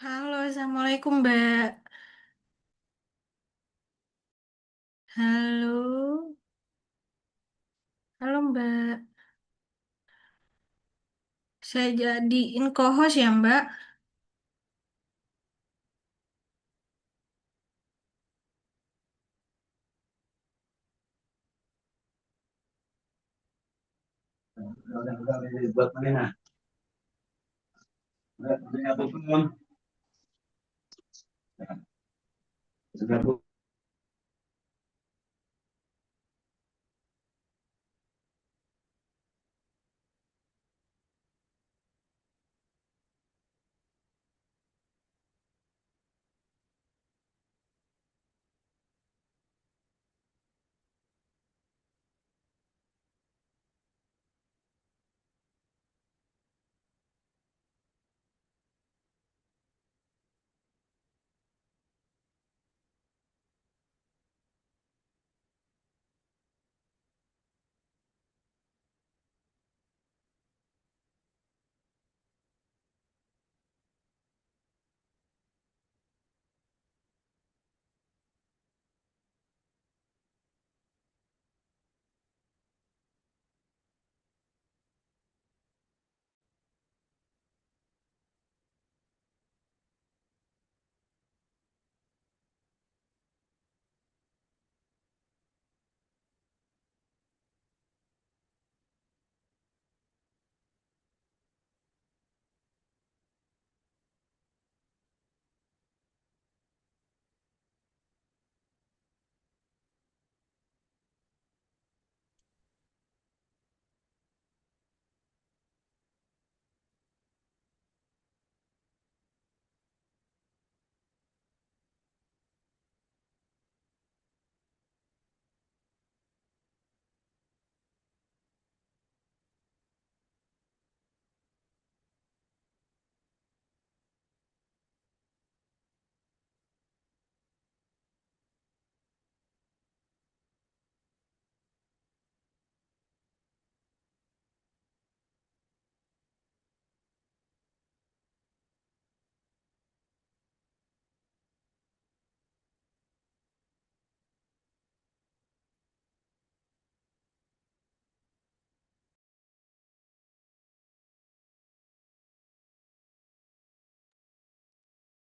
Halo, Assalamualaikum Mbak. Halo, halo Mbak. Saya jadiin co-host ya Mbak. Udah, buat mana? Apapun, sudah bu.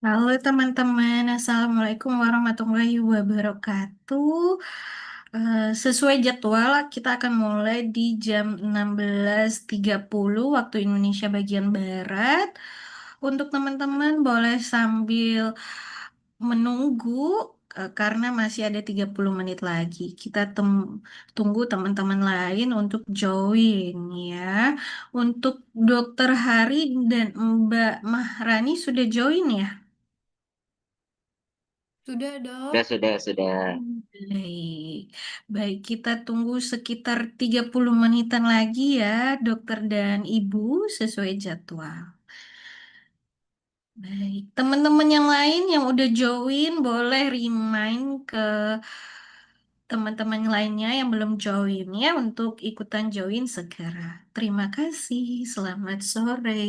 Halo teman-teman, Assalamualaikum warahmatullahi wabarakatuh. Sesuai jadwal, kita akan mulai di jam 16.30 waktu Indonesia bagian Barat. Untuk teman-teman boleh sambil menunggu karena masih ada 30 menit lagi. Kita tunggu teman-teman lain untuk join ya. Untuk Dokter Hari dan Mbak Mahrani sudah join ya? Sudah, Dok. Sudah. Baik, baik kita tunggu sekitar 30 menitan lagi ya, dokter dan ibu, sesuai jadwal. Baik, teman-teman yang lain yang udah join boleh remind ke teman-teman lainnya yang belum join ya untuk ikutan join segera. Terima kasih, selamat sore.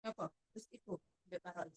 Apa? Terus itu, dia taruh.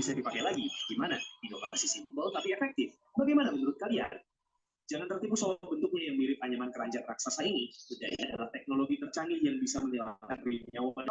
bisa dipakai lagi. Gimana? Inovasi simpel tapi efektif. Bagaimana menurut kalian? Jangan tertipu soal bentuknya yang mirip anyaman keranjang raksasa ini. Bedanya adalah teknologi tercanggih yang bisa menyelamatkan nyawa.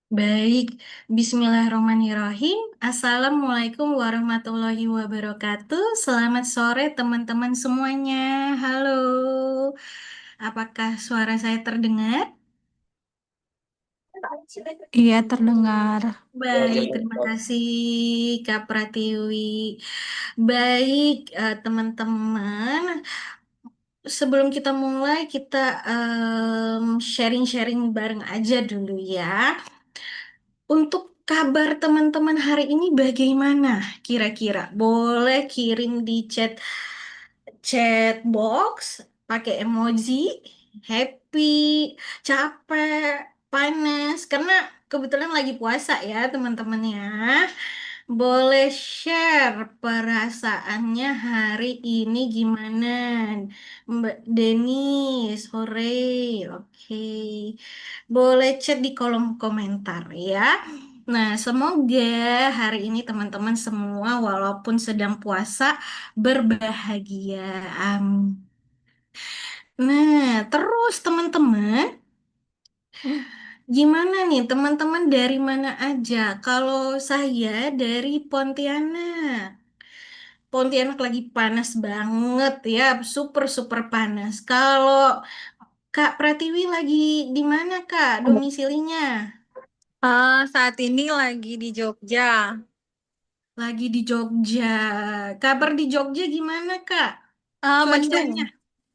Baik, Bismillahirrahmanirrahim. Assalamualaikum warahmatullahi wabarakatuh. Selamat sore teman-teman semuanya. Halo, apakah suara saya terdengar? Iya, terdengar. Baik, terima kasih Kak Pratiwi. Baik, teman-teman. Sebelum kita mulai, kita sharing-sharing bareng aja dulu ya. Untuk kabar teman-teman hari ini bagaimana kira-kira? Boleh kirim di chat box pakai emoji happy, capek, panas karena kebetulan lagi puasa ya teman-teman ya. Boleh share perasaannya hari ini gimana? Mbak Denis, hore. Oke. Boleh chat di kolom komentar ya. Nah, semoga hari ini teman-teman semua walaupun sedang puasa berbahagia. Amin. Nah, terus teman-teman, gimana nih teman-teman dari mana aja? Kalau saya dari Pontianak. Pontianak lagi panas banget ya, super super panas. Kalau Kak Pratiwi lagi di mana Kak domisilinya? Saat ini lagi di Jogja. Lagi di Jogja. Kabar di Jogja gimana Kak? Mendung, Cuacanya?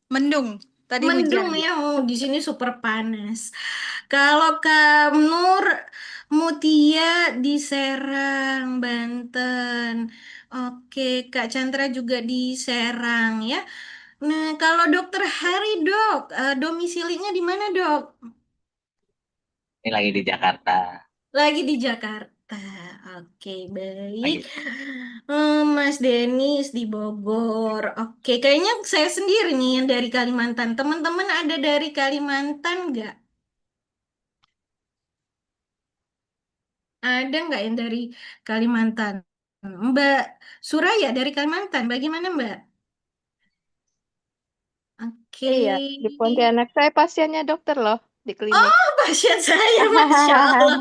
mendung. Tadi Mendung hujan. ya, oh, di sini super panas. Kalau Kak Nur Mutia di Serang, Banten. Oke, Kak Chandra juga di Serang ya. Nah, kalau Dokter Hari dok, domisilinya di mana dok? Ini lagi di Jakarta. Lagi di Jakarta. Oke, baik. Lagi. Mas Denis di Bogor. Oke, kayaknya saya sendiri nih yang dari Kalimantan. Teman-teman ada dari Kalimantan nggak? Ada nggak yang dari Kalimantan? Mbak Suraya dari Kalimantan, bagaimana Mbak? Oke. Iya, di Pontianak saya pasiennya dokter loh di klinik. Oh, pasien saya, Masya Allah.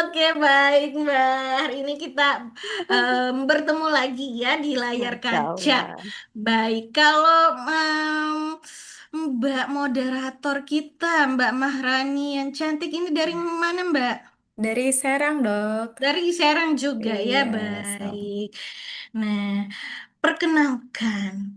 Oke, baik Mbak. Hari ini kita bertemu lagi ya di layar Masya kaca. Allah. Baik, kalau Mbak moderator kita, Mbak Mahrani yang cantik ini dari mana Mbak? Dari Serang, Dok. Dari Serang juga ya, Iya, sama. baik. Nah,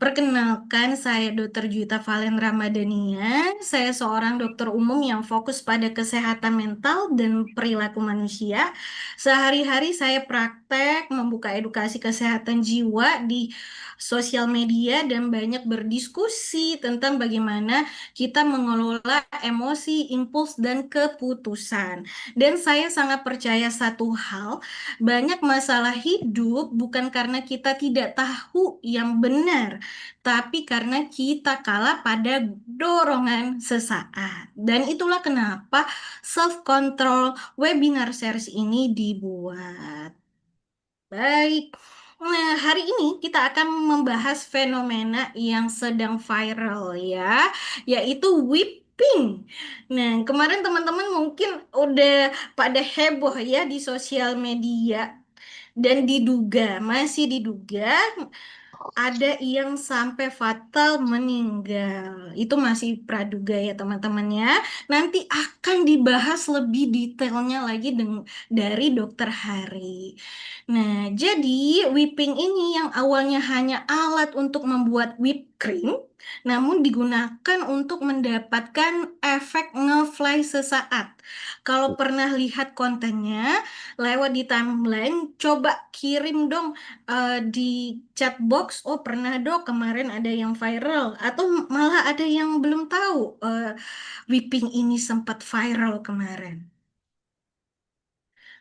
perkenalkan saya Dr. Juwita Valen Ramadhania. Saya seorang dokter umum yang fokus pada kesehatan mental dan perilaku manusia. Sehari-hari saya praktek membuka edukasi kesehatan jiwa di sosial media dan banyak berdiskusi tentang bagaimana kita mengelola emosi, impuls, dan keputusan. Dan saya sangat percaya satu hal, banyak masalah hidup bukan karena kita tidak tahu yang benar, tapi karena kita kalah pada dorongan sesaat. Dan itulah kenapa self-control webinar series ini dibuat. Baik. Nah, hari ini kita akan membahas fenomena yang sedang viral ya, yaitu whipping. Nah, kemarin teman-teman mungkin udah pada heboh ya di sosial media dan masih diduga ada yang sampai fatal meninggal. Itu masih praduga ya teman-teman ya. Nanti akan dibahas lebih detailnya lagi dari Dokter Hari. Nah, jadi whipping ini yang awalnya hanya alat untuk membuat whipped krim, namun digunakan untuk mendapatkan efek nge-fly sesaat. Kalau pernah lihat kontennya lewat di timeline, coba kirim dong di chat box. Oh pernah dok, kemarin ada yang viral, atau malah ada yang belum tahu whipping ini sempat viral kemarin.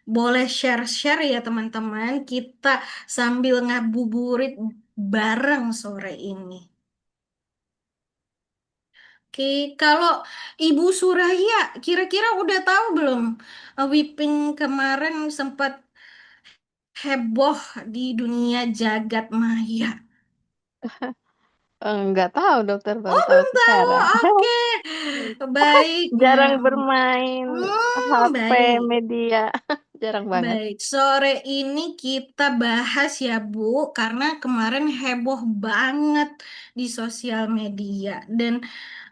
Boleh share-share ya teman-teman, kita sambil ngabuburit bareng sore ini. Oke, kalau Ibu Suraya, kira-kira udah tahu belum? Whipping kemarin sempat heboh di dunia jagat maya. Enggak tahu dokter, baru Oh, tahu belum tahu. sekarang. Oke, baik. Jarang bermain HP Baik. media, jarang banget. Baik, sore ini kita bahas ya Bu, karena kemarin heboh banget di sosial media dan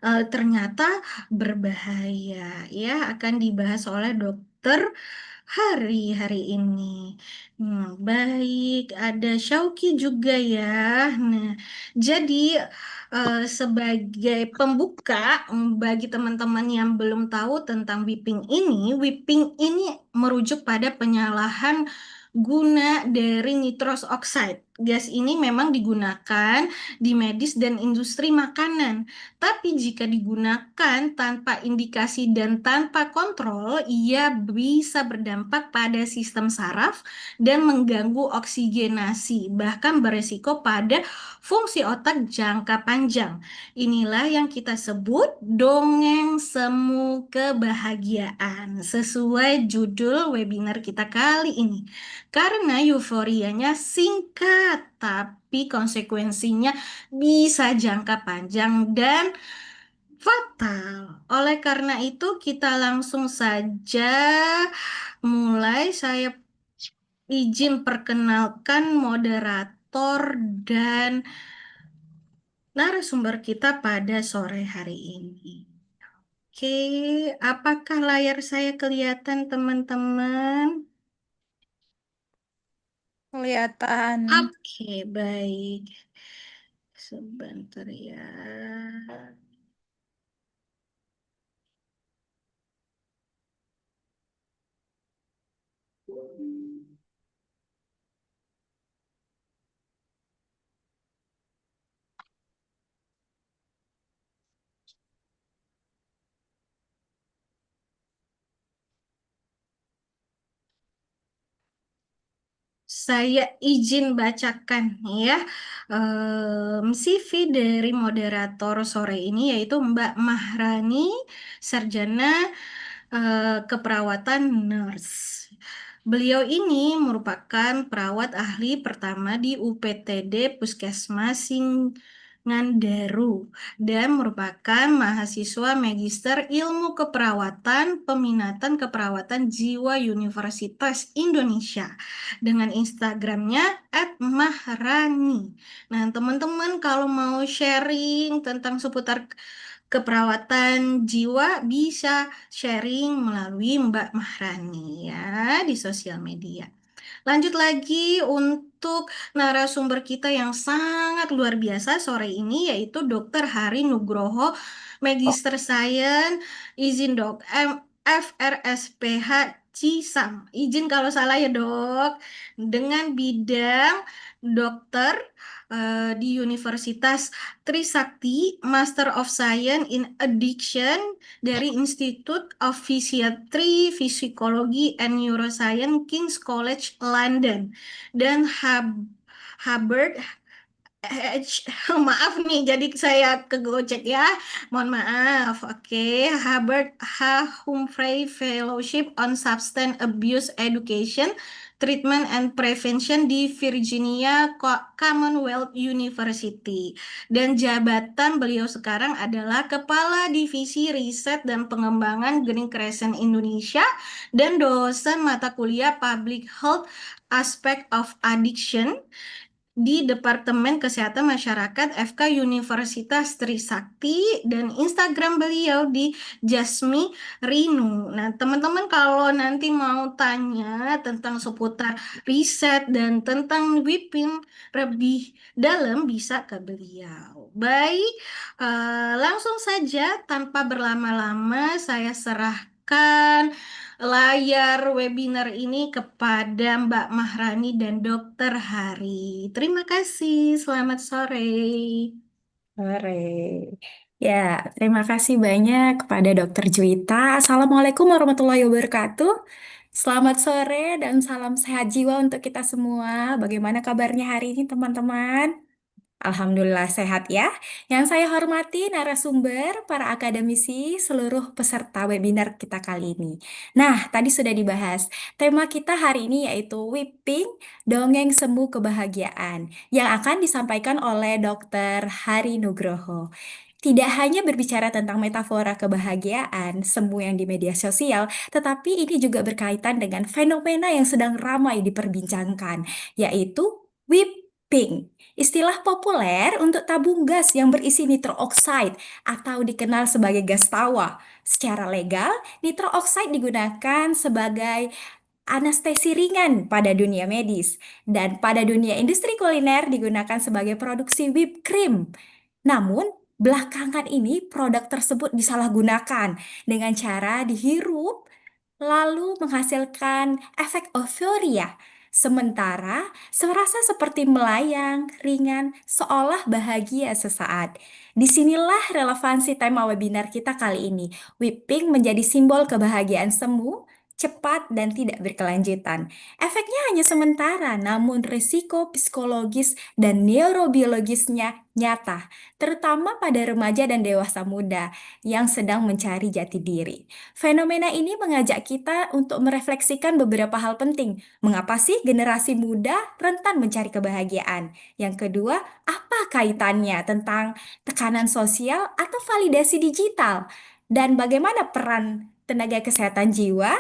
ternyata berbahaya ya, akan dibahas oleh dokter hari ini. Baik, ada Syauki juga ya. Nah, jadi sebagai pembuka bagi teman-teman yang belum tahu tentang whipping ini merujuk pada penyalahan guna dari nitros oxide. Gas ini memang digunakan di medis dan industri makanan. Tapi jika digunakan tanpa indikasi dan tanpa kontrol, ia bisa berdampak pada sistem saraf dan mengganggu oksigenasi, bahkan beresiko pada fungsi otak jangka panjang. Inilah yang kita sebut dongeng semu kebahagiaan, sesuai judul webinar kita kali ini. Karena euforianya singkat, tapi konsekuensinya bisa jangka panjang dan fatal. Oleh karena itu, kita langsung saja mulai. Saya izin perkenalkan moderator dan narasumber kita pada sore hari ini. Oke, apakah layar saya kelihatan, teman-teman? Kelihatan. Oke, baik. Sebentar ya. Saya izin bacakan ya CV dari moderator sore ini, yaitu Mbak Mahrani, sarjana keperawatan nurse. Beliau ini merupakan perawat ahli pertama di UPTD Puskesmas Singandaru dan merupakan mahasiswa Magister Ilmu Keperawatan Peminatan Keperawatan Jiwa Universitas Indonesia dengan Instagramnya @mahrani. Nah, teman-teman kalau mau sharing tentang seputar keperawatan jiwa bisa sharing melalui Mbak Mahrani ya di sosial media. Lanjut lagi untuk narasumber kita yang sangat luar biasa sore ini, yaitu Dr. Hari Nugroho, Magister Sains, izin dok, FRSPH Cisam. Izin kalau salah ya dok. Dengan bidang dokter di Universitas Trisakti, Master of Science in Addiction dari Institute of Physiatry, Psikologi and Neuroscience, King's College London, dan Hubbard maaf nih, jadi saya kegocek ya. Mohon maaf. Oke, Hubbard Humphrey Fellowship on Substance Abuse Education, Treatment and Prevention di Virginia Commonwealth University. Dan jabatan beliau sekarang adalah Kepala Divisi Riset dan Pengembangan Green Crescent Indonesia dan dosen mata kuliah Public Health Aspect of Addiction di Departemen Kesehatan Masyarakat FK Universitas Trisakti, dan Instagram beliau di Jasmi Rinu. Nah, teman-teman kalau nanti mau tanya tentang seputar riset dan tentang whipping lebih dalam bisa ke beliau. Baik, langsung saja tanpa berlama-lama saya serahkan layar webinar ini kepada Mbak Mahrani dan Dokter Hari. Terima kasih, selamat sore. Sore. Ya, terima kasih banyak kepada Dokter Juwita. Assalamualaikum warahmatullahi wabarakatuh. Selamat sore dan salam sehat jiwa untuk kita semua. Bagaimana kabarnya hari ini, teman-teman? Alhamdulillah sehat ya. Yang saya hormati narasumber, para akademisi, seluruh peserta webinar kita kali ini. Nah, tadi sudah dibahas. Tema kita hari ini yaitu Whipping, Dongeng Semu Kebahagiaan, yang akan disampaikan oleh Dr. Hari Nugroho. Tidak hanya berbicara tentang metafora kebahagiaan, semu yang di media sosial, tetapi ini juga berkaitan dengan fenomena yang sedang ramai diperbincangkan, yaitu whipping. Istilah populer untuk tabung gas yang berisi nitro oxide atau dikenal sebagai gas tawa. Secara legal, nitro oxide digunakan sebagai anestesi ringan pada dunia medis dan pada dunia industri kuliner digunakan sebagai produksi whipped cream. Namun, belakangan ini produk tersebut disalahgunakan dengan cara dihirup lalu menghasilkan efek euforia. Sementara serasa seperti melayang, ringan, seolah bahagia sesaat. Disinilah relevansi tema webinar kita kali ini. Whipping menjadi simbol kebahagiaan semu, cepat dan tidak berkelanjutan. Efeknya hanya sementara, namun risiko psikologis dan neurobiologisnya nyata, terutama pada remaja dan dewasa muda yang sedang mencari jati diri. Fenomena ini mengajak kita untuk merefleksikan beberapa hal penting. Mengapa sih generasi muda rentan mencari kebahagiaan? Yang kedua, apa kaitannya tentang tekanan sosial atau validasi digital? Dan bagaimana peran tenaga kesehatan jiwa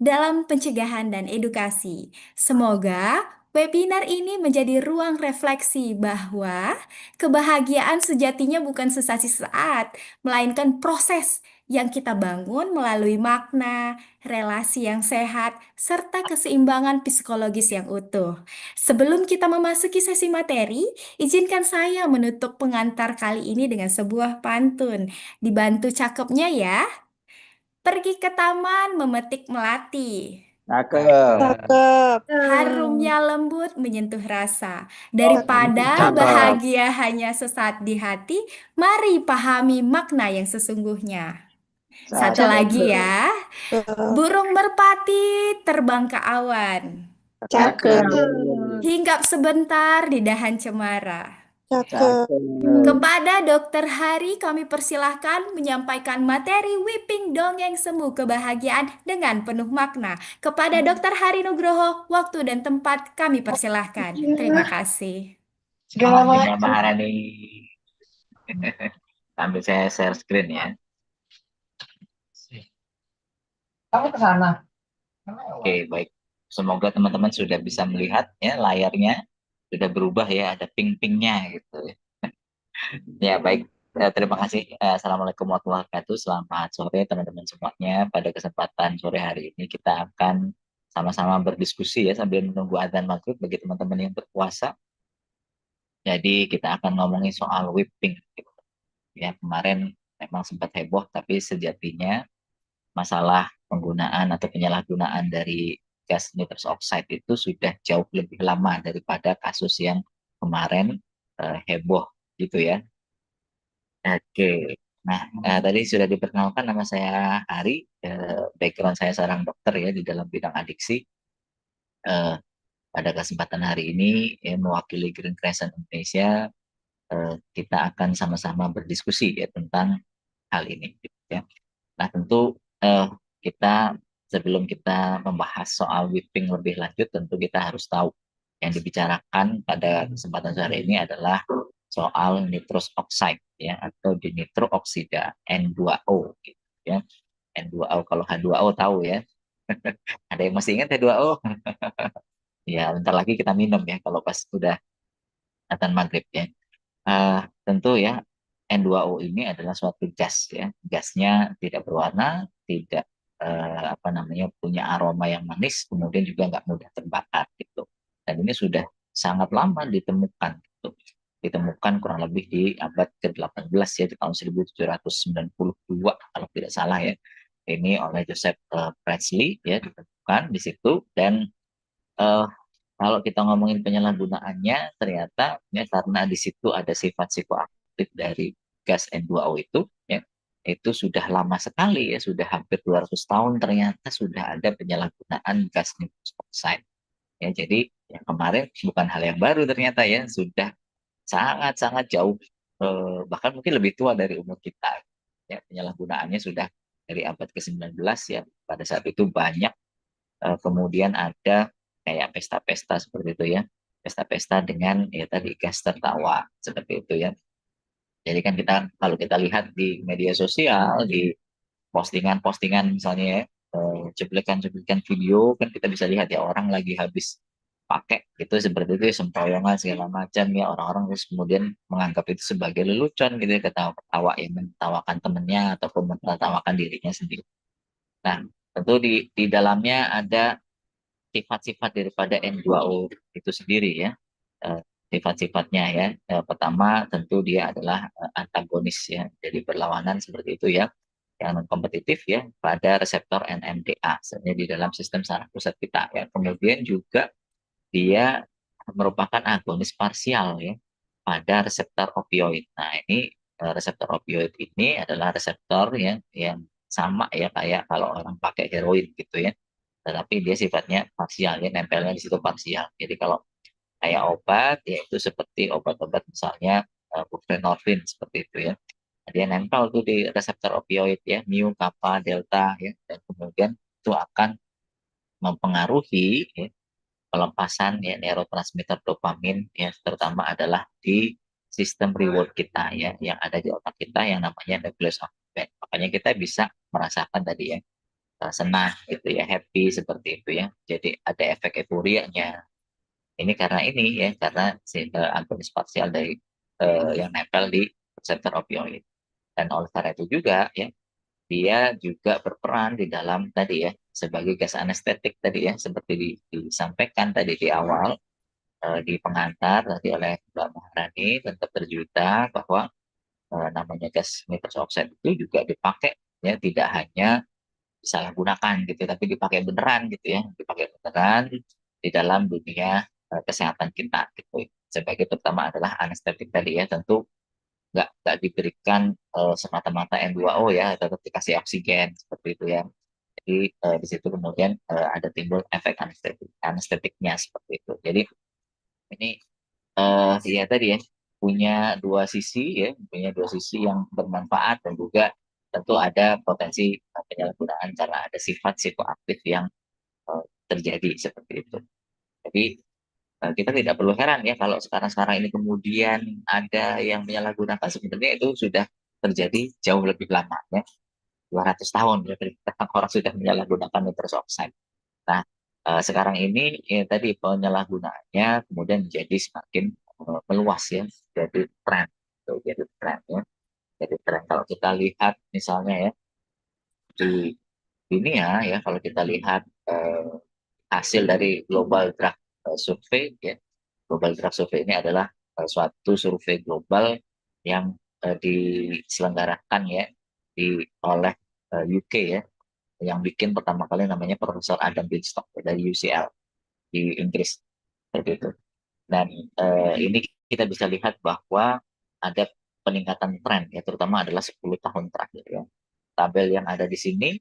dalam pencegahan dan edukasi? Semoga webinar ini menjadi ruang refleksi bahwa kebahagiaan sejatinya bukan sensasi sesaat, melainkan proses yang kita bangun melalui makna, relasi yang sehat, serta keseimbangan psikologis yang utuh. Sebelum kita memasuki sesi materi, izinkan saya menutup pengantar kali ini dengan sebuah pantun. Dibantu cakepnya ya. Pergi ke taman memetik melati. Cakep. Cakep. Harumnya lembut menyentuh rasa. Daripada Cakep. bahagia hanya sesaat di hati, mari pahami makna yang sesungguhnya. Satu lagi ya. Burung merpati terbang ke awan. Cakep. Hinggap sebentar di dahan cemara. Cakep. Kepada Dokter Hari kami persilahkan menyampaikan materi whipping dongeng semu kebahagiaan dengan penuh makna. Kepada Dokter Hari Nugroho, waktu dan tempat kami persilahkan. Terima kasih. Alhamdulillah Mbak Harani. Sambil saya share screen ya. Kamu ke sana. Oke, baik. Semoga teman-teman sudah bisa melihat ya layarnya sudah berubah ya, ada ping-pingnya gitu ya. Ya, baik. Terima kasih. Assalamualaikum warahmatullahi wabarakatuh. Selamat sore teman-teman semuanya. Pada kesempatan sore hari ini kita akan sama-sama berdiskusi ya sambil menunggu adzan maghrib bagi teman-teman yang berpuasa. Jadi kita akan ngomongin soal whipping. Gitu. Ya, kemarin memang sempat heboh, tapi sejatinya masalah penggunaan atau penyalahgunaan dari gas nitrous oxide itu sudah jauh lebih lama daripada kasus yang kemarin heboh gitu ya. Oke, nah tadi sudah diperkenalkan nama saya Hari, background saya seorang dokter ya di dalam bidang adiksi. Pada kesempatan hari ini mewakili Green Crescent Indonesia, kita akan sama-sama berdiskusi ya tentang hal ini. Gitu, ya. Nah tentu kita sebelum kita membahas soal whipping lebih lanjut, tentu kita harus tahu yang dibicarakan pada kesempatan hari ini adalah soal nitrous oxide ya atau dinitrooksida N2O gitu ya. N2O kalau H2O tahu ya. Ada yang masih ingat H2O? Ya, bentar lagi kita minum ya kalau pas udah Adzan maghrib ya. Tentu ya N2O ini adalah suatu gas ya. Gasnya tidak berwarna, tidak apa namanya punya aroma yang manis, kemudian juga nggak mudah terbakar gitu. Dan ini sudah sangat lama ditemukan gitu. Ditemukan kurang lebih di abad ke-18 ya, di tahun 1792 kalau tidak salah ya. Ini oleh Joseph Priestley ya ditemukan di situ. Dan eh, kalau kita ngomongin penyalahgunaannya, ternyata ya karena di situ ada sifat psikoaktif dari gas N2O itu, ya, itu sudah lama sekali ya, sudah hampir 200 tahun ternyata sudah ada penyalahgunaan gas nitrous oxide. Ya, jadi yang kemarin bukan hal yang baru ternyata ya, sudah sangat-sangat jauh, bahkan mungkin lebih tua dari umur kita. Ya, penyalahgunaannya sudah dari abad ke-19 ya. Pada saat itu banyak. Kemudian ada kayak pesta-pesta seperti itu ya. Pesta-pesta dengan ya tadi gas tertawa seperti itu ya. Jadi kan kita kalau kita lihat di media sosial, di postingan-postingan misalnya ya, cuplikan-cuplikan video kan kita bisa lihat ya orang lagi habis pakai gitu seperti itu ya, sempoyongan segala macam ya, orang-orang terus kemudian menganggap itu sebagai lelucon gitu ya, ketawa-ketawa ya, menertawakan temennya ataupun menertawakan dirinya sendiri. Nah, tentu di dalamnya ada sifat-sifat daripada N2O itu sendiri ya. Eh, Sifat-sifatnya ya. Pertama tentu dia adalah antagonis ya. Jadi berlawanan seperti itu ya. Yang non kompetitif ya pada reseptor NMDA sebenarnya di dalam sistem saraf pusat kita ya. Kemudian juga dia merupakan agonis parsial ya pada reseptor opioid. Nah, ini reseptor opioid ini adalah reseptor yang sama ya kayak kalau orang pakai heroin gitu ya. Tetapi dia sifatnya parsial ya, nempelnya di situ parsial. Jadi kalau kayak obat yaitu seperti obat-obat misalnya buprenorfin seperti itu ya. Dia nempel tuh di reseptor opioid ya, mu, kappa, delta ya, dan kemudian itu akan mempengaruhi ya, pelepasan ya neurotransmitter dopamin ya, terutama adalah di sistem reward kita ya yang ada di otak kita yang namanya nucleus accumbens. Makanya kita bisa merasakan tadi ya senang gitu ya, happy seperti itu ya. Jadi ada efek euforianya. Ini karena ini ya, karena si agonis parsial dari yang nempel di reseptor opioid. Dan oleh karena itu juga ya, dia juga berperan di dalam tadi ya sebagai gas anestetik tadi ya, seperti disampaikan tadi di awal di pengantar tadi oleh Mbak Maharani dan Dr. Juwita bahwa namanya gas nitrous oxide itu juga dipakai ya tidak hanya disalahgunakan gitu tapi dipakai beneran gitu ya, dipakai beneran di dalam dunia kesehatan kita gitu. Sebagai pertama adalah anestetik tadi ya, tentu nggak diberikan semata-mata N2O ya, atau dikasih oksigen seperti itu ya. Jadi di situ kemudian ada timbul efek anestetiknya seperti itu. Jadi ini ya tadi ya punya dua sisi ya, punya dua sisi yang bermanfaat dan juga tentu ada potensi penyalahgunaan karena ada sifat psikoaktif yang terjadi seperti itu. Jadi kita tidak perlu heran ya kalau sekarang-sekarang ini kemudian ada yang menyalahgunakan, sebenarnya itu sudah terjadi jauh lebih lama ya, 200 tahun ya orang sudah menyalahgunakan nitrous oxide. Nah, sekarang ini ya, tadi penyalahgunaannya kemudian menjadi semakin meluas ya, jadi tren, tuh, jadi tren ya, jadi tren. Kalau kita lihat misalnya ya di dunia ya, kalau kita lihat hasil dari Global Drug Survey ya, Global Drug Survey ini adalah suatu survei global yang diselenggarakan ya oleh UK ya, yang bikin pertama kali namanya Profesor Adam Binstock dari UCL di Inggris seperti itu. Dan ini kita bisa lihat bahwa ada peningkatan tren ya, terutama adalah 10 tahun terakhir ya. Tabel yang ada di sini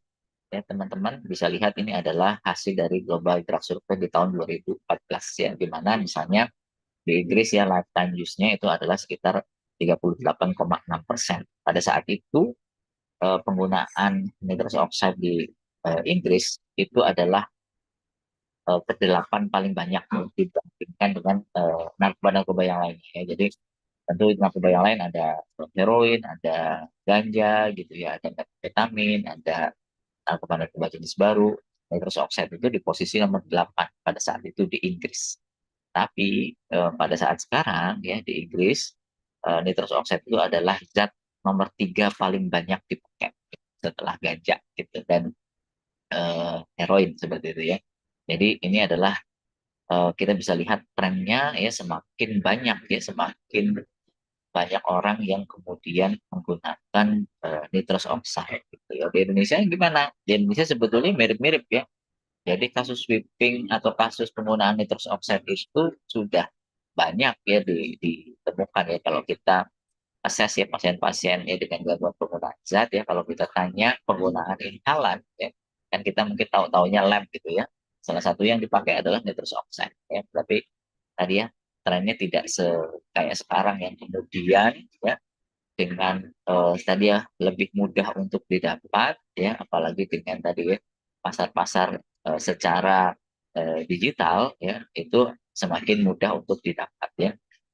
ya teman-teman bisa lihat ini adalah hasil dari Global Drug Survey di tahun 2014 ya, di mana misalnya di Inggris ya lifetime use-nya itu adalah sekitar 38,6%. Pada saat itu penggunaan nitrous oxide di Inggris itu adalah ke-8 paling banyak dibandingkan dengan narkoba-narkoba yang lainnya ya. Jadi tentu narkoba yang lain ada heroin, ada ganja gitu ya, ada vitamin, ada narkoba-narkoba jenis baru. Nitrous oxide itu di posisi nomor 8 pada saat itu di Inggris. Tapi pada saat sekarang ya di Inggris nitrous oxide itu adalah zat nomor 3 paling banyak dipakai setelah ganja gitu dan heroin seperti itu ya. Jadi ini adalah kita bisa lihat trennya ya semakin banyak ya semakin banyak orang yang kemudian menggunakan nitrous oxide gitu ya. Di Indonesia gimana? Di Indonesia sebetulnya mirip-mirip ya. Jadi kasus sweeping atau kasus penggunaan nitrous oxide itu sudah banyak ya ditemukan ya kalau kita assess ya pasien-pasien ya dengan gangguan penggunaan zat ya kalau kita tanya penggunaan inhalan ya kan kita mungkin tahu-taunya lem gitu ya. Salah satu yang dipakai adalah nitrous oxide ya. Tapi tadi ya trennya tidak kayak sekarang yang kemudian ya dengan tadi ya lebih mudah untuk didapat ya apalagi dengan tadi ya pasar-pasar secara digital ya itu semakin mudah untuk didapat ya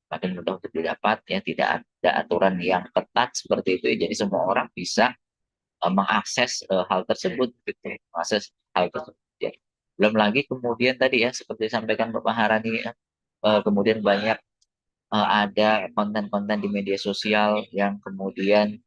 semakin mudah untuk didapat ya tidak ada aturan yang ketat seperti itu ya. Jadi semua orang bisa mengakses hal tersebut gitu mengakses hal tersebut ya. Belum lagi kemudian tadi ya seperti disampaikan Bapak Harani ya, kemudian banyak ada konten-konten di media sosial yang kemudian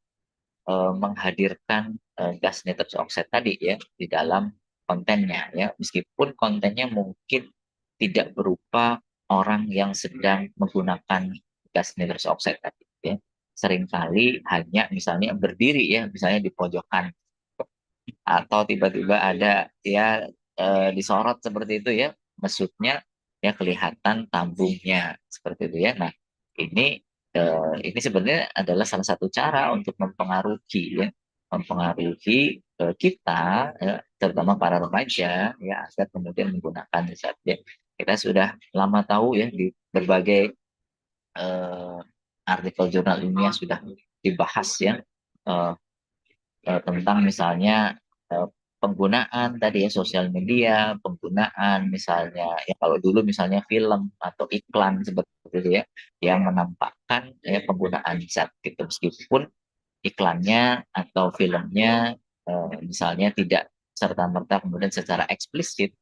menghadirkan gas nitrous oxide tadi ya di dalam kontennya ya meskipun kontennya mungkin tidak berupa orang yang sedang menggunakan gas nitrous oxide tadi ya seringkali hanya misalnya berdiri ya misalnya di pojokan atau tiba-tiba ada ya disorot seperti itu ya maksudnya ya kelihatan tambungnya seperti itu ya. Nah ini ini sebenarnya adalah salah satu cara untuk mempengaruhi kita ya, terutama para remaja ya agar kemudian menggunakan zat ya. Kita sudah lama tahu ya di berbagai eh, artikel jurnal ilmiah sudah dibahas ya eh, tentang misalnya penggunaan tadi ya sosial media, penggunaan misalnya ya kalau dulu misalnya film atau iklan seperti itu ya yang menampakkan ya penggunaan zat gitu meskipun iklannya atau filmnya misalnya tidak serta-merta kemudian secara eksplisit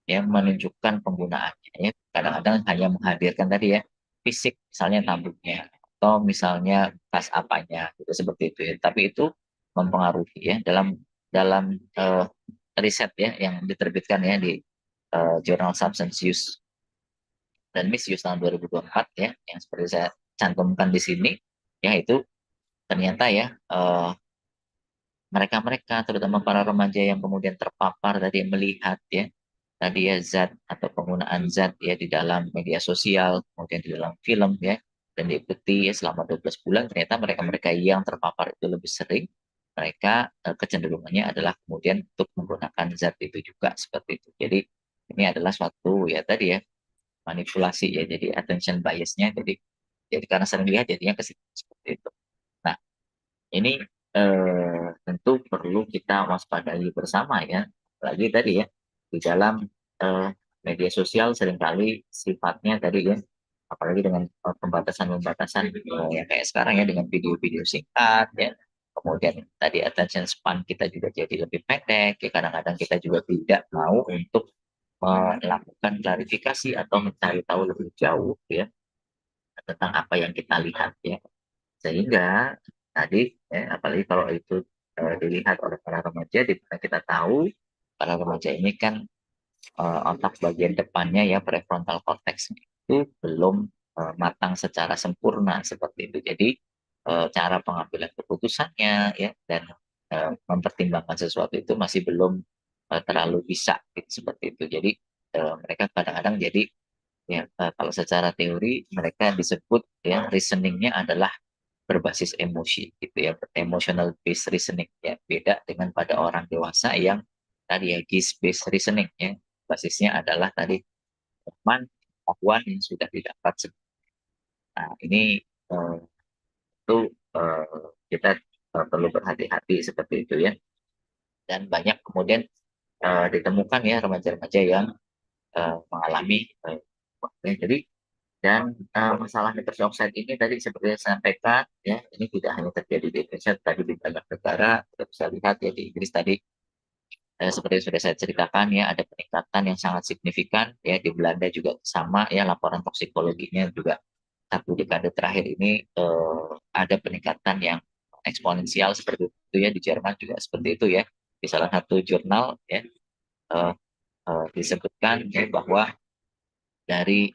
ya menunjukkan penggunaannya ya kadang-kadang hanya menghadirkan tadi ya fisik misalnya tabungnya atau misalnya kas apanya gitu seperti itu ya tapi itu mempengaruhi ya dalam dalam riset ya yang diterbitkan ya di Journal Substance Use dan Misuse tahun 2024 ya yang seperti saya cantumkan di sini ya itu ternyata ya mereka-mereka terutama para remaja yang kemudian terpapar tadi melihat ya tadi ya zat atau penggunaan zat ya di dalam media sosial kemudian di dalam film ya dan diikuti ya selama 12 bulan ternyata mereka-mereka yang terpapar itu lebih sering mereka kecenderungannya adalah kemudian untuk menggunakan zat itu juga seperti itu jadi ini adalah suatu ya tadi ya manipulasi ya jadi attention biasnya jadi karena sering lihat jadinya ke situ seperti itu. Nah ini tentu perlu kita waspadai bersama ya. Lagi tadi ya, di dalam eh, media sosial seringkali sifatnya tadi ya, apalagi dengan pembatasan-pembatasan yang kayak sekarang ya dengan video-video singkat ya. Kemudian tadi attention span kita juga jadi lebih pendek ya. Kadang-kadang kita juga tidak mau untuk melakukan klarifikasi atau mencari tahu lebih jauh ya tentang apa yang kita lihat ya sehingga tadi apalagi kalau itu dilihat oleh para remaja di mana kita tahu para remaja ini kan otak bagian depannya ya prefrontal cortex itu belum matang secara sempurna seperti itu jadi cara pengambilan keputusannya ya dan mempertimbangkan sesuatu itu masih belum terlalu bisa gitu, seperti itu jadi mereka kadang-kadang jadi ya kalau secara teori mereka disebut ya reasoningnya adalah berbasis emosi gitu ya emotional based reasoning ya beda dengan pada orang dewasa yang tadi ya case based reasoning ya basisnya adalah tadi pengetahuan yang sudah didapat nah ini eh, itu kita perlu berhati-hati seperti itu ya dan banyak kemudian ditemukan ya remaja-remaja yang mengalami jadi dan masalah nitrous oxide ini tadi seperti yang saya sampaikan ya ini tidak hanya terjadi di Indonesia tadi di banyak negara kita bisa lihat ya di Inggris tadi seperti yang sudah saya ceritakan ya, ada peningkatan yang sangat signifikan ya, di Belanda juga sama ya, laporan toksikologinya juga 1 dekade terakhir ini ada peningkatan yang eksponensial seperti itu ya. Di Jerman juga seperti itu ya, di salah satu jurnal ya eh, disebutkan ya bahwa dari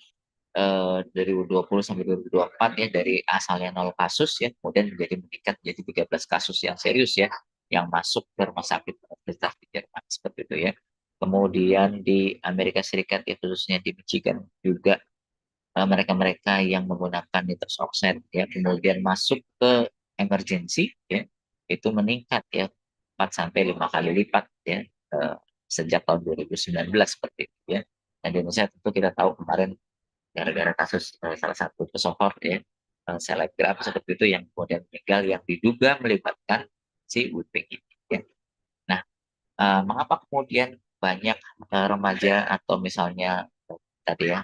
2020 sampai 2024 ya, dari asalnya 0 kasus ya kemudian menjadi meningkat menjadi 13 kasus yang serius ya, yang masuk ke rumah sakit universitas di Jerman seperti itu ya. Kemudian di Amerika Serikat ya, khususnya di Michigan juga mereka-mereka yang menggunakan nitrous oxide ya kemudian masuk ke emergency ya, itu meningkat ya 4 sampai 5 kali lipat ya, sejak tahun 2019 seperti itu ya. Dan di Indonesia tentu kita tahu kemarin gara-gara kasus salah satu pesohor ya, selebgram seperti itu yang kemudian meninggal yang diduga melibatkan si Wiping ini ya. Nah, mengapa kemudian banyak remaja atau misalnya tadi ya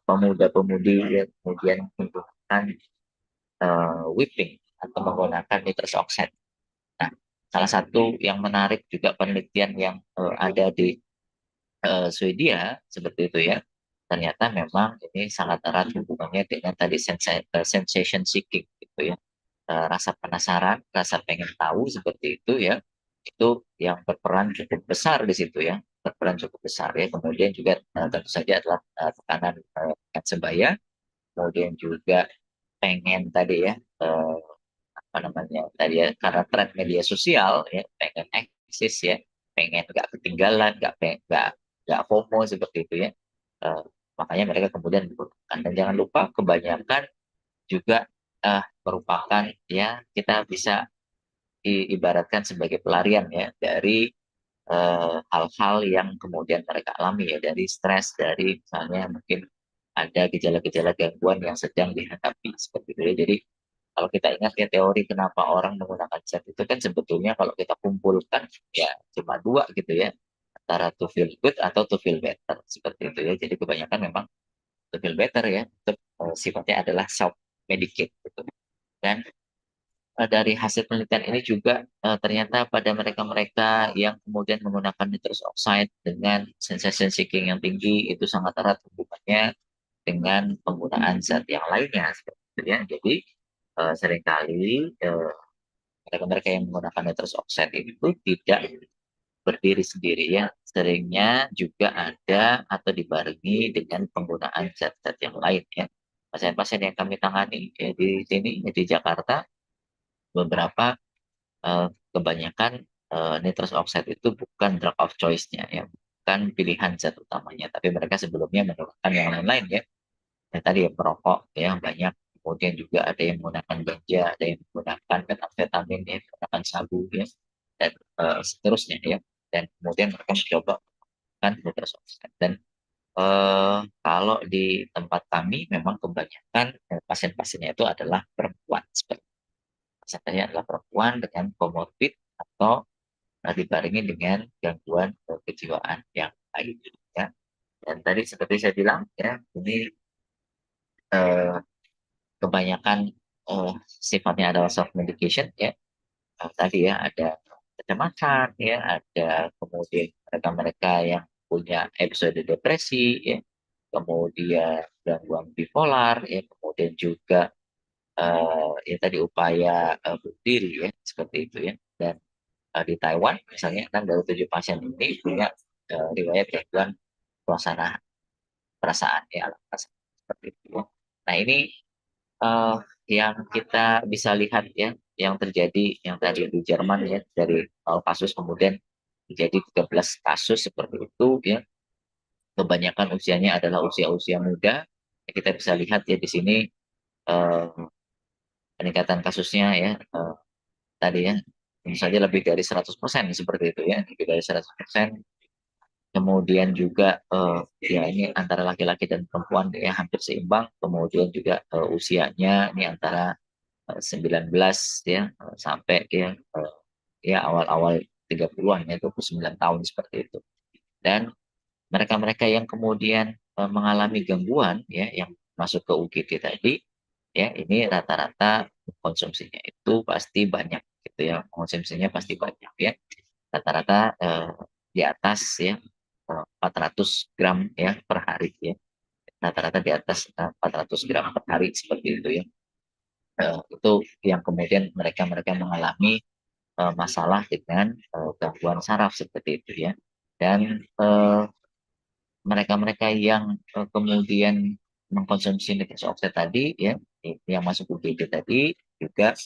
pemuda-pemudi yang kemudian menggunakan whipping atau menggunakan nitrous oxide. Nah, salah satu yang menarik juga penelitian yang ada di Swedia seperti itu ya. Ternyata memang ini sangat erat hubungannya dengan tadi sensation seeking gitu ya. Rasa penasaran, rasa pengen tahu seperti itu ya. Itu yang berperan cukup besar di situ ya. Berperan cukup besar ya. Kemudian juga tentu saja adalah tekanan sebaya. Kemudian juga pengen tadi ya apa namanya tadi ya, karena tren media sosial ya, pengen eksis ya, pengen nggak ketinggalan, nggak FOMO seperti itu ya. Eh, Makanya mereka kemudian menggunakan. Dan jangan lupa kebanyakan juga merupakan ya, kita bisa ibaratkan sebagai pelarian ya dari hal-hal yang kemudian mereka alami ya, dari stres, dari misalnya mungkin ada gejala-gejala gangguan yang sedang dihadapi seperti itu ya. Jadi kalau kita ingat ya, teori kenapa orang menggunakan zat itu kan sebetulnya kalau kita kumpulkan ya cuma 2 gitu ya, antara to feel good atau to feel better seperti itu ya. Jadi kebanyakan memang to feel better ya, untuk sifatnya adalah self medicate gitu. Dan dari hasil penelitian ini juga ternyata pada mereka-mereka yang kemudian menggunakan nitrous oxide dengan sensation seeking yang tinggi itu sangat erat hubungannya dengan penggunaan zat yang lainnya seperti itu ya. Jadi seringkali mereka-mereka yang menggunakan nitrous oxide itu tidak berdiri sendiri ya, seringnya juga ada atau dibarengi dengan penggunaan zat-zat yang lain ya. Pasien-pasien yang kami tangani ya, di sini di Jakarta, beberapa kebanyakan nitrous oxide itu bukan drug of choice-nya ya, bukan pilihan zat utamanya, tapi mereka sebelumnya menggunakan yang lain-lain ya. Ya tadi ya, perokok ya banyak, kemudian juga ada yang menggunakan ganja, ada yang menggunakan metamfetamin ya, menggunakan sabu ya, dan seterusnya ya. Dan kemudian mereka mencoba kan nitrous oxide. Dan kalau di tempat kami memang kebanyakan pasien-pasiennya itu adalah perempuan, seperti pasien adalah perempuan dengan komorbid atau dibarengi dengan gangguan kejiwaan yang lain ya. Dan tadi seperti saya bilang ya, ini eh, kebanyakan sifatnya adalah self medication ya. Tadi ya ada kecemasan ya, ada kemudian mereka-mereka yang punya episode depresi ya, kemudian gangguan bipolar ya, kemudian juga ya tadi upaya bunuh diri ya seperti itu ya. Dan di Taiwan misalnya 6 dari 7 pasien ini punya riwayat gangguan suasana perasaan ya, alam perasaan seperti itu ya. Nah ini eh, yang kita bisa lihat ya, yang terjadi yang tadi di Jerman ya, dari 0 kasus kemudian menjadi 13 kasus seperti itu ya. Kebanyakan usianya adalah usia-usia muda. Ya, kita bisa lihat ya di sini eh, peningkatan kasusnya ya, tadi ya tentu saja lebih dari 100% seperti itu ya, lebih dari 100%. Kemudian juga ya ini antara laki-laki dan perempuan ya hampir seimbang. Kemudian juga usianya ini antara 19 ya sampai ya awal-awal 30-an ya, 29 tahun seperti itu. Dan mereka-mereka yang kemudian mengalami gangguan ya yang masuk ke UGD tadi ya, ini rata-rata konsumsinya itu pasti banyak gitu ya, konsumsinya pasti banyak ya. Rata-rata di atas ya 400 gram ya per hari ya, rata-rata di atas 400 gram per hari seperti itu ya. Itu yang kemudian mereka mengalami masalah dengan gangguan saraf seperti itu ya. Dan mereka-mereka yang kemudian mengkonsumsi nitrous oxide tadi ya, yang masuk UGD tadi juga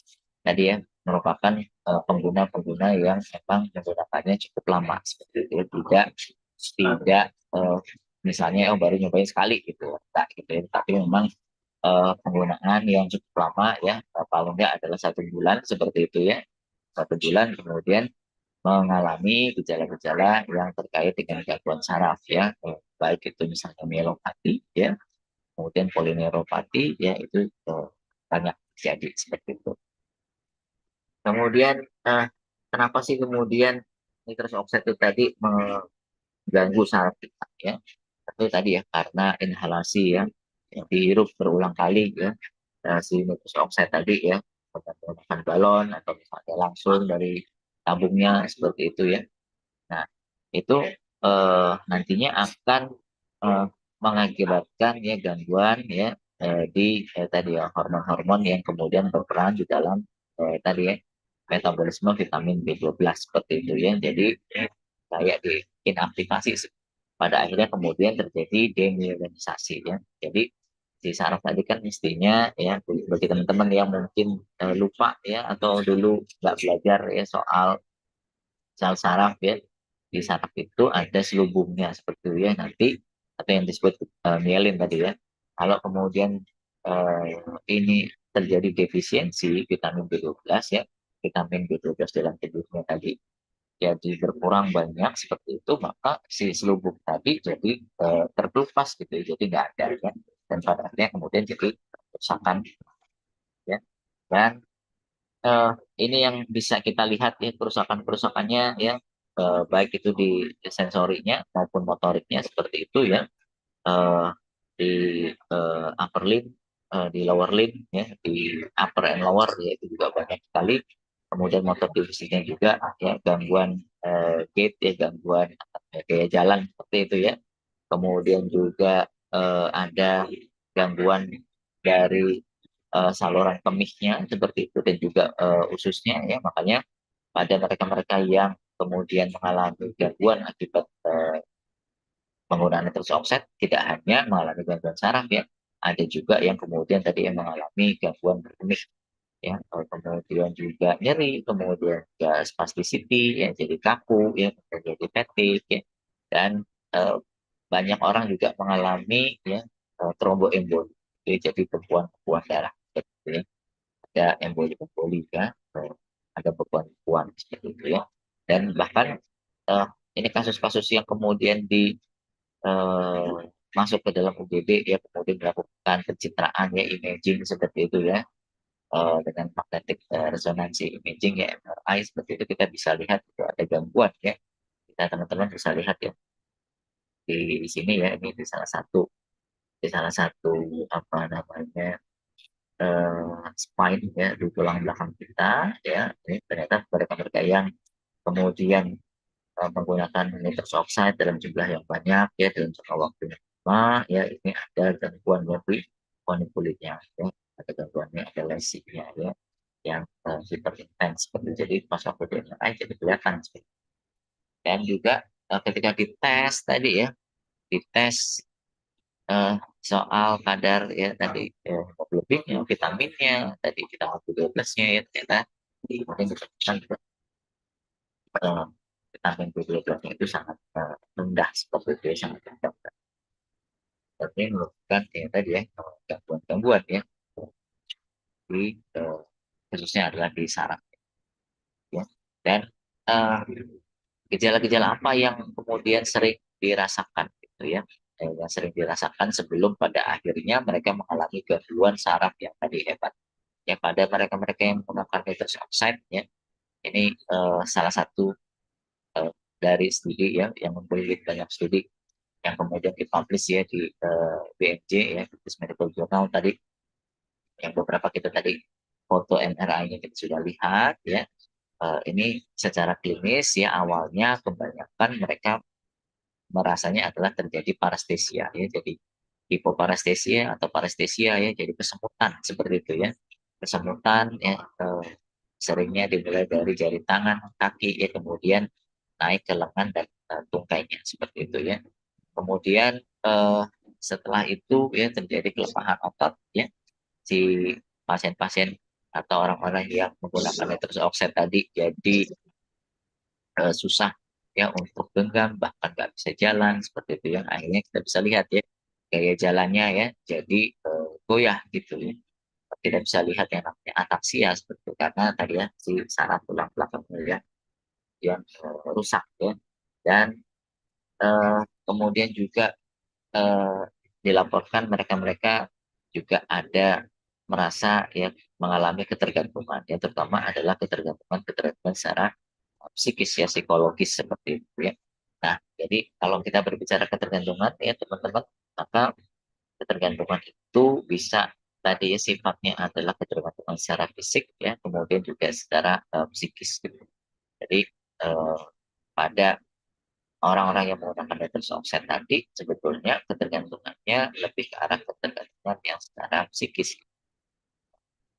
tadi ya merupakan pengguna-pengguna yang memang menggunakannya cukup lama seperti itu ya. Tidak misalnya baru nyobain sekali gitu, enggak gitu ya. Tapi memang penggunaan yang cukup lama ya, paling nggak adalah 1 bulan seperti itu ya. 1 bulan kemudian mengalami gejala-gejala yang terkait dengan gangguan saraf ya, baik itu misalnya mielopati ya, kemudian polineuropati ya, itu banyak terjadi seperti itu. Kemudian kenapa sih kemudian nitrous oxide itu tadi mengganggu saraf kita ya? Itu tadi ya karena inhalasi ya, yang dihirup berulang kali ya, si nitrous oxide tadi ya, menggunakan balon atau misalnya langsung dari tabungnya seperti itu ya. Nah, itu nantinya akan eh, mengakibatkan ya gangguan ya di tadi ya hormon-hormon yang kemudian berperan di dalam tadi ya metabolisme vitamin B12 seperti itu ya. Jadi kayak diinaktivasi pada akhirnya kemudian terjadi demyelinisasi ya. Jadi si saraf tadi kan mestinya ya bagi teman-teman yang mungkin lupa ya atau dulu nggak belajar ya soal sel saraf ya, di saraf itu ada selubungnya seperti itu ya nanti, atau yang disebut mielin tadi ya. Kalau kemudian eh, ini terjadi defisiensi vitamin B12 ya, vitamin B12 dalam tubuhnya tadi jadi berkurang banyak seperti itu, maka si selubung tadi jadi terkelupas gitu ya, jadi nggak ada ya. Dan pada akhirnya kemudian jadi kerusakan ya. Dan eh, ini yang bisa kita lihat ya kerusakan-kerusakannya ya, baik itu di sensorinya maupun motoriknya seperti itu ya. Eh, di upper limb, di lower limb ya, di upper and lower ya itu juga banyak sekali. Kemudian motor divisinya juga ya, gangguan gait ya, gangguan gaya jalan seperti itu ya. Kemudian juga ada gangguan dari saluran kemihnya seperti itu, dan juga ususnya ya. Makanya pada mereka-mereka yang kemudian mengalami gangguan akibat penggunaan nitrous oxide, tidak hanya mengalami gangguan saraf ya, ada juga yang kemudian tadi yang mengalami gangguan kemih ya, kemudian juga nyeri, kemudian juga spasticity ya, jadi kaku ya, jadi fatigue ya. Dan eh, banyak orang juga mengalami ya tromboemboli, jadi bekuan-bekuan darah gitu ya. Ada emboli ya, ada bekuan-bekuan seperti itu ya. Dan bahkan eh, ini kasus-kasus yang kemudian eh, masuk ke dalam UGD ya, kemudian melakukan pencitraan ya, imaging seperti itu ya, dengan magnetic resonansi imaging ya, MRI seperti itu, kita bisa lihat itu ada gangguan ya. Kita teman-teman bisa lihat ya di sini ya, ini di salah satu apa namanya spine ya, di tulang belakang kita ya. Ini ternyata mereka-mereka yang kemudian menggunakan nitrous oxide dalam jumlah yang banyak ya, dalam jangka waktu yang lama ya, ini ada gangguan nyeri kulitnya ya, ada gangguannya, ada lesinya ya, yang hyperintens seperti, jadi pas waktu di MRI jadi kelihatan seperti itu. Dan juga ketika dites tadi ya, dites eh, soal kadar ya tadi hemoglobinnya, vitaminnya tadi, vitamin B12-nya ya, ternyata kemudian ditemukan eh, vitamin B12-nya itu sangat rendah seperti itu ya, sangat rendah. Tapi merupakan yang tadi ya gangguan-gangguan ya di khususnya adalah di saraf ya. Dan eh, gejala-gejala apa yang kemudian sering dirasakan gitu ya, yang sering dirasakan sebelum pada akhirnya mereka mengalami gangguan saraf yang tadi hebat ya, pada mereka-mereka yang menggunakan nitrous oxide ya. Ini salah satu dari studi ya, yang memiliki banyak studi yang kemudian dipublish ya di BMJ ya, British Medical Journal tadi, yang beberapa kita tadi foto MRI-nya kita sudah lihat ya. ini secara klinis ya awalnya kebanyakan mereka merasanya adalah terjadi parestesia ya, jadi hipoparestesia atau parestesia ya, jadi kesemutan seperti itu ya, kesemutan ya, seringnya dimulai dari jari tangan, kaki ya, kemudian naik ke lengan dan tungkainya seperti itu ya. Kemudian eh, setelah itu ya terjadi kelemahan otot ya, si pasien-pasien atau orang-orang yang menggunakan nitrous oxide tadi jadi susah ya untuk genggam, bahkan nggak bisa jalan seperti itu yang akhirnya kita bisa lihat ya gaya jalannya ya jadi goyah gitu ya, tidak bisa lihat yang namanya ataksia seperti itu karena tadi ya si saraf tulang belakangnya ya yang rusak ya. Dan kemudian juga eh, dilaporkan mereka-mereka juga ada merasa ya mengalami ketergantungan ya, terutama adalah ketergantungan secara psikis ya, psikologis seperti itu ya. Nah, jadi kalau kita berbicara ketergantungan ya teman-teman, maka ketergantungan itu bisa tadi ya sifatnya adalah ketergantungan secara fisik ya, kemudian juga secara psikis gitu. Jadi eh, pada orang-orang yang menggunakan nitrous oxide tadi sebetulnya ketergantungannya lebih ke arah ketergantungan yang secara psikis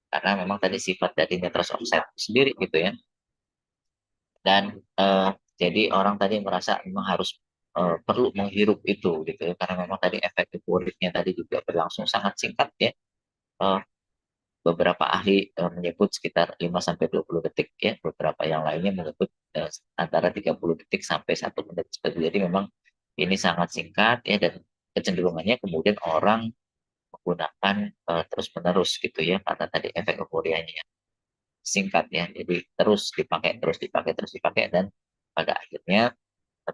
karena memang tadi sifat dari nitrous oxide sendiri gitu ya. Dan jadi orang tadi merasa memang harus perlu menghirup itu gitu ya karena memang tadi efek euforiknya tadi juga berlangsung sangat singkat ya. Eh, Beberapa ahli menyebut sekitar 5 sampai 20 detik ya, beberapa yang lainnya menyebut antara 30 detik sampai 1 menit seperti itu. Jadi memang ini sangat singkat ya, dan kecenderungannya kemudian orang menggunakan terus-menerus gitu ya karena tadi efek euforianya yang singkat ya. Jadi terus dipakai dan pada akhirnya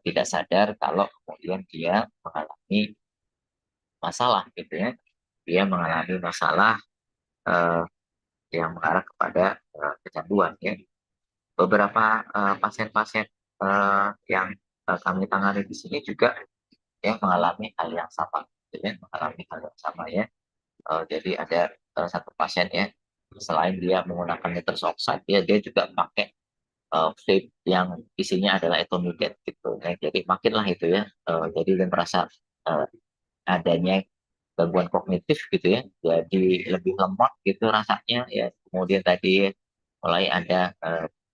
tidak sadar kalau kemudian dia mengalami masalah gitu ya. Dia mengalami masalah eh, yang mengarah kepada kecanduan ya. Beberapa pasien-pasien yang kami tangani di sini juga yang mengalami hal yang sama, gitu ya, mengalami hal yang sama ya. Jadi ada satu pasien ya, selain dia menggunakan nitrous oxide, dia juga pakai vape yang isinya adalah ethanoate gitu. Ya. Jadi makinlah itu ya. Jadi dia merasa eh, adanya gangguan kognitif gitu ya, jadi lebih lemah gitu rasanya ya. Kemudian tadi mulai ada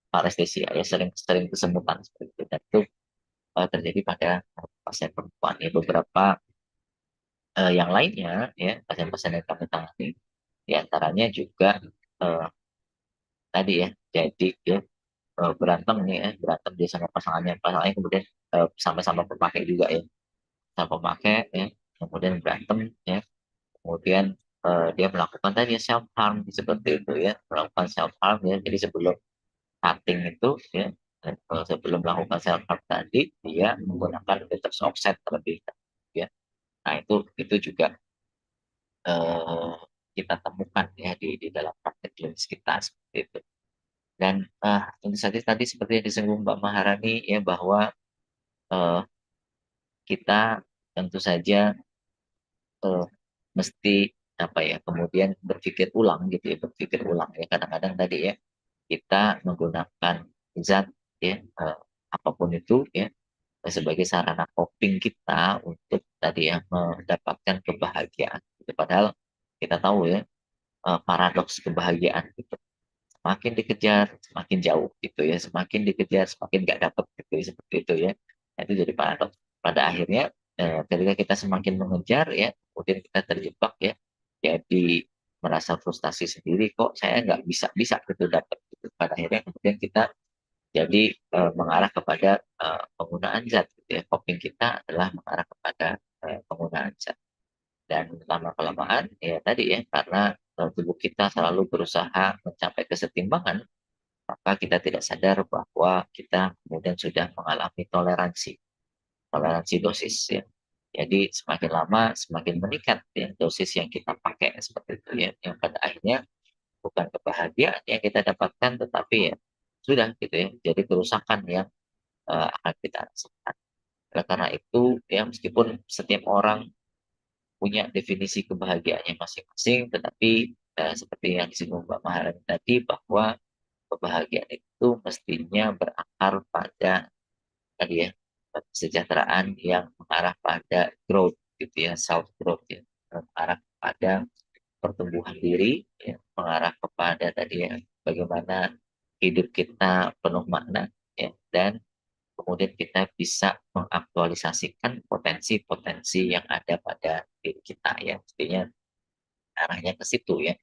parestesia ya, sering kesemutan seperti itu, dan itu terjadi pada pasien perempuan ya. Beberapa yang lainnya ya pasien-pasien yang kami tangani diantaranya juga eh, tadi ya jadi ya berantem nih ya, berantem dia sama pasangannya kemudian sama-sama pemakai juga ya, sama pemakai ya, kemudian berantem ya, kemudian dia melakukan tadi self harm seperti itu ya, melakukan self harm ya. Jadi sebelum cutting itu ya, sebelum melakukan self harm tadi dia menggunakan nitrous oxide terlebih dahulu ya. Nah itu juga eh, kita temukan ya di dalam praktek klinis kita seperti itu. Dan tentu saja tadi seperti yang disinggung Mbak Maharani ya, bahwa eh, kita tentu saja eh, mesti apa ya kemudian berpikir ulang gitu ya, berpikir ulang ya. Kadang-kadang tadi ya kita menggunakan zat ya apapun itu ya sebagai sarana coping kita untuk tadi ya mendapatkan kebahagiaan. Gitu. Padahal kita tahu ya paradoks kebahagiaan gitu. Semakin dikejar semakin jauh gitu ya, semakin dikejar semakin nggak dapet gitu ya, seperti itu ya. Nah, itu jadi paradoks. Pada akhirnya ketika kita semakin mengejar ya, kemudian kita terjebak ya, jadi merasa frustasi sendiri, kok saya nggak bisa bisa gitu dapat gitu. Pada akhirnya kemudian kita jadi mengarah kepada penggunaan zat gitu ya. Coping kita adalah mengarah kepada penggunaan zat. Dan lama kelamaan ya tadi ya karena tubuh kita selalu berusaha mencapai kesetimbangan, maka kita tidak sadar bahwa kita kemudian sudah mengalami toleransi dosis ya. Jadi semakin lama semakin meningkat ya dosis yang kita pakai seperti itu ya, yang pada akhirnya bukan kebahagiaan yang kita dapatkan, tetapi ya sudah gitu ya, jadi kerusakan yang akan kita rasakan. Oleh karena itu ya meskipun setiap orang punya definisi kebahagiaannya masing-masing, tetapi seperti yang disinggung Mbak Maharani tadi bahwa kebahagiaan itu mestinya berakar pada tadi ya kesejahteraan yang mengarah pada growth gitu ya, self growth ya, mengarah pada pertumbuhan diri ya, mengarah kepada tadi ya bagaimana hidup kita penuh makna ya, dan kemudian kita bisa mengaktualisasikan potensi-potensi yang ada pada diri kita ya, mestinya arahnya ke situ ya.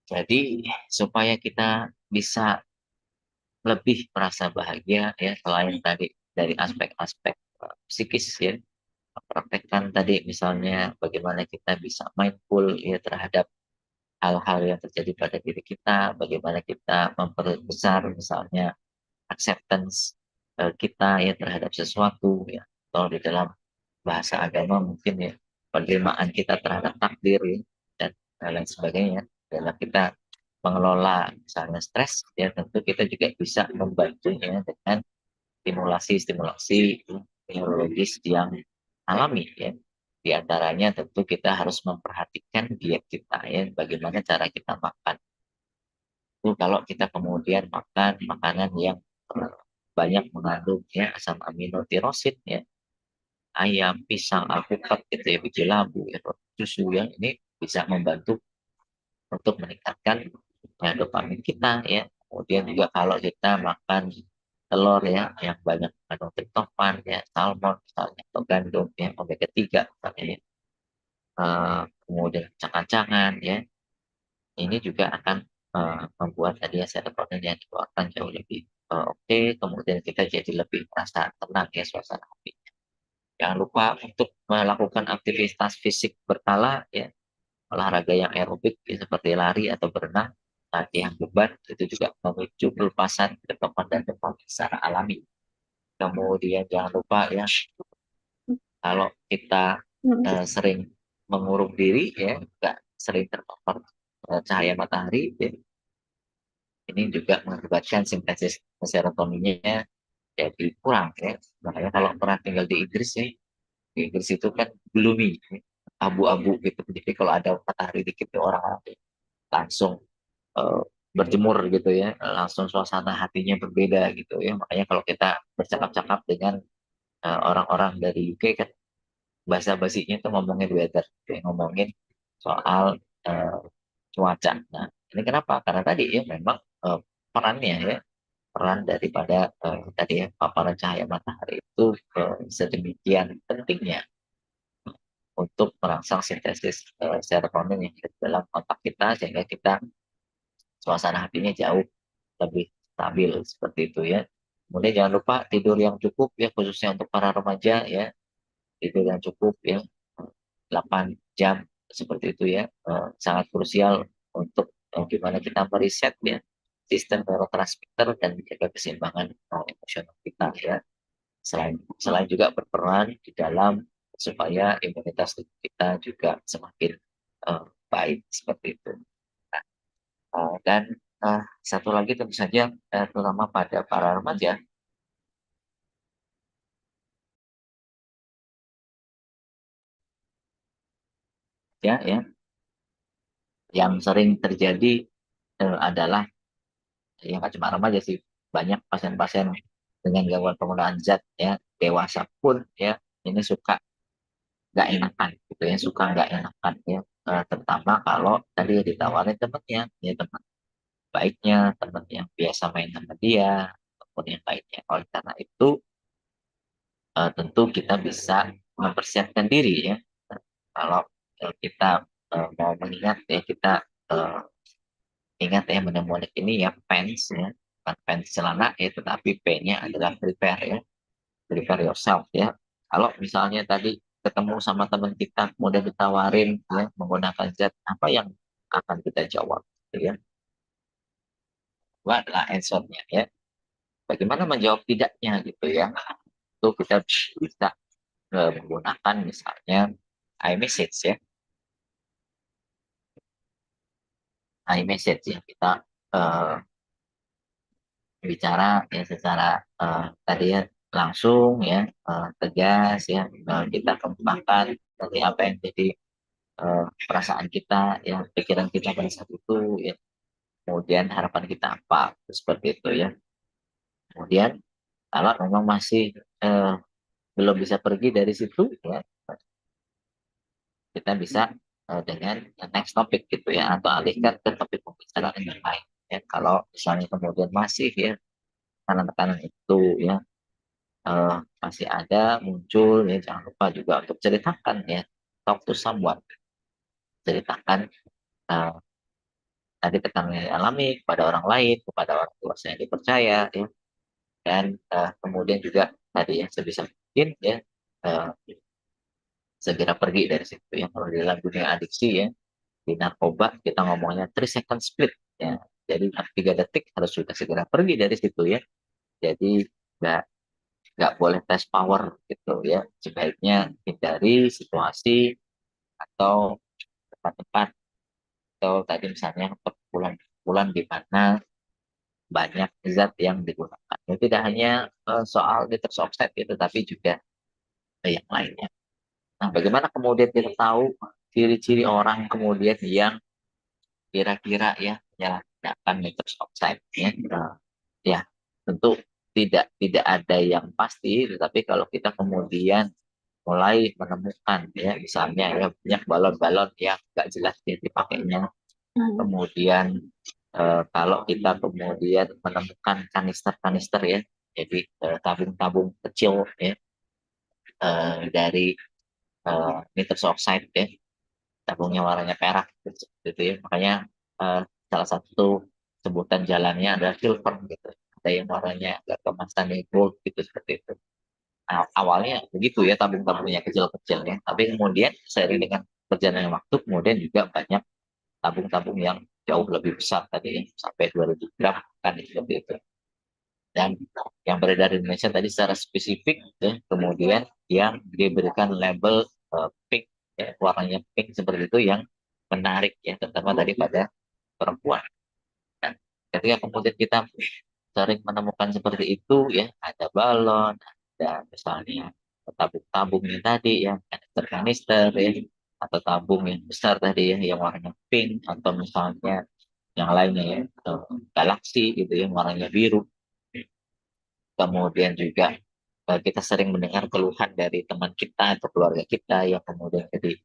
Jadi supaya kita bisa lebih merasa bahagia ya, selain tadi dari aspek-aspek psikis ya, praktekkan tadi misalnya bagaimana kita bisa mindful ya terhadap hal-hal yang terjadi pada diri kita, bagaimana kita memperbesar misalnya acceptance kita ya terhadap sesuatu ya, atau di dalam bahasa agama mungkin ya penerimaan kita terhadap takdir ya, dan lain sebagainya. Dalam kita mengelola misalnya stres ya, tentu kita juga bisa membantunya dengan stimulasi-stimulasi neurologis yang alami ya. Di antaranya tentu kita harus memperhatikan diet kita ya, bagaimana cara kita makan. Itu kalau kita kemudian makan makanan yang banyak mengandung ya asam amino tirosin ya, ayam, pisang, alpukat gitu ya, biji labu ya, susu yang ini bisa membantu untuk meningkatkan ya, dopamin kita ya. Kemudian juga kalau kita makan telur ya yang banyak mengandung triptofan ya, salmon misalnya atau gandum ya, omega 3 misalnya ya. Kemudian kacang-kacangan ya, ini juga akan membuat tadi ya serotonin yang dikeluarkan jauh lebih oke. Kemudian kita jadi lebih merasa tenang ya suasana hati. Jangan lupa untuk melakukan aktivitas fisik berkala ya, olahraga yang aerobik ya, seperti lari atau berenang, latihan beban itu juga memicu pelepasan dopamin dan dopamin secara alami. Kemudian jangan lupa ya, kalau kita sering mengurung diri ya, nggak sering terpapar cahaya matahari ya, ini juga mengakibatkan sintesis serotoninnya jadi kurang ya. Makanya kalau pernah tinggal di Inggris ya, di Inggris itu kan gloomy, ya, abu-abu gitu. Jadi kalau ada matahari dikit ya, orang-orang langsung eh, berjemur gitu ya, langsung suasana hatinya berbeda gitu ya. Makanya kalau kita bercakap-cakap dengan orang-orang dari UK kan bahasa basinya itu ngomongin weather, kayak ngomongin soal eh, cuaca. Nah, ini kenapa? Karena tadi ya memang perannya ya, peran daripada tadi ya paparan cahaya matahari itu sedemikian pentingnya untuk merangsang sintesis serotonin yang ada di dalam otak kita sehingga kita suasana hatinya jauh lebih stabil seperti itu ya. Kemudian jangan lupa tidur yang cukup ya, khususnya untuk para remaja ya, tidur yang cukup ya, 8 jam seperti itu ya, sangat krusial untuk gimana kita meriset ya sistem neurotransmitter dan menjaga keseimbangan emosional kita ya. Selain juga berperan di dalam supaya imunitas tubuh kita juga semakin baik seperti itu. Nah, dan satu lagi tentu saja terutama pada para remaja ya yang sering terjadi adalah ya nggak cuma remaja sih, banyak pasien-pasien dengan gangguan penggunaan zat ya, dewasa pun ya ini suka nggak enakan gitu ya, suka nggak enakan ya. Terutama kalau tadi ditawarin temennya ya, teman baiknya, teman yang biasa main sama dia ataupun yang lainnya. Oleh karena itu tentu kita bisa mempersiapkan diri ya, kalau kita mau mengingat ya, kita eh, ingat ya mnemonik ini ya, pants ya, bukan pants celana ya, tetapi P-nya adalah prepare ya, prepare yourself ya. Kalau misalnya tadi ketemu sama teman kita kemudian ditawarin ya menggunakan zat, apa yang akan kita jawab gitu ya? Itu adalah answer-nya ya. Bagaimana menjawab tidaknya gitu ya? Itu kita bisa menggunakan misalnya iMessage ya. iMessage ya, kita eh, bicara ya secara tadi ya langsung ya, tegas ya, kita kembangkan dari apa yang jadi perasaan kita ya, pikiran kita pada saat itu ya, kemudian harapan kita apa, seperti itu ya. Kemudian kalau memang masih belum bisa pergi dari situ ya, kita bisa dengan next topic gitu ya, atau alihkan ke topik pembicaraan yang lain ya. Kalau misalnya kemudian masih ya tekanan-tekanan itu ya masih ada muncul ya, jangan lupa juga untuk ceritakan ya, talk to someone, ceritakan eh, tadi tekanan yang dialami kepada orang lain, kepada orang tua yang dipercaya ya. Dan kemudian juga tadi ya sebisa mungkin ya eh, segera pergi dari situ ya. Kalau di dalam dunia adiksi ya, di narkoba kita ngomongnya 3 second split ya. Jadi 3 detik harus sudah segera pergi dari situ ya. Jadi nggak nggak boleh tes power gitu ya. Sebaiknya hindari situasi atau tempat-tempat atau tadi misalnya perkumpulan di mana banyak zat yang digunakan. Itu tidak hanya soal nitrous oxide gitu, tapi juga yang lainnya. Nah, bagaimana kemudian kita tahu ciri-ciri orang kemudian yang kira-kira ya menyalahgunakan nitrous oxide ya? Ya, tentu tidak ada yang pasti, tetapi kalau kita kemudian mulai menemukan ya, misalnya ya banyak balon-balon yang nggak jelas dia dipakainya, kemudian kalau kita kemudian menemukan kanister-kanister ya, jadi tabung-tabung kecil ya dari nitrous oxide ya, tabungnya warnanya perak gitu ya, makanya eh, salah satu sebutan jalannya adalah silver gitu, ada yang warnanya agak kemasan gold gitu, seperti itu. Awalnya begitu ya, tabung-tabungnya kecil-kecil ya, tapi kemudian seiring dengan perjalanan waktu kemudian juga banyak tabung-tabung yang jauh lebih besar tadi ya, sampai 2000 gram kan seperti itu. Dan yang beredar di Indonesia tadi secara spesifik ya, kemudian yang diberikan label pink ya, warnanya pink seperti itu, yang menarik ya, terutama tadi pada perempuan. Dan ketika kemudian kita sering menemukan seperti itu ya, ada balon, ada misalnya tabung-tabung yang tadi yang kanister-kanister ya, atau tabung yang besar tadi ya yang warnanya pink, atau misalnya yang lainnya ya galaksi gitu ya warnanya biru. Kemudian juga kita sering mendengar keluhan dari teman kita atau keluarga kita yang kemudian jadi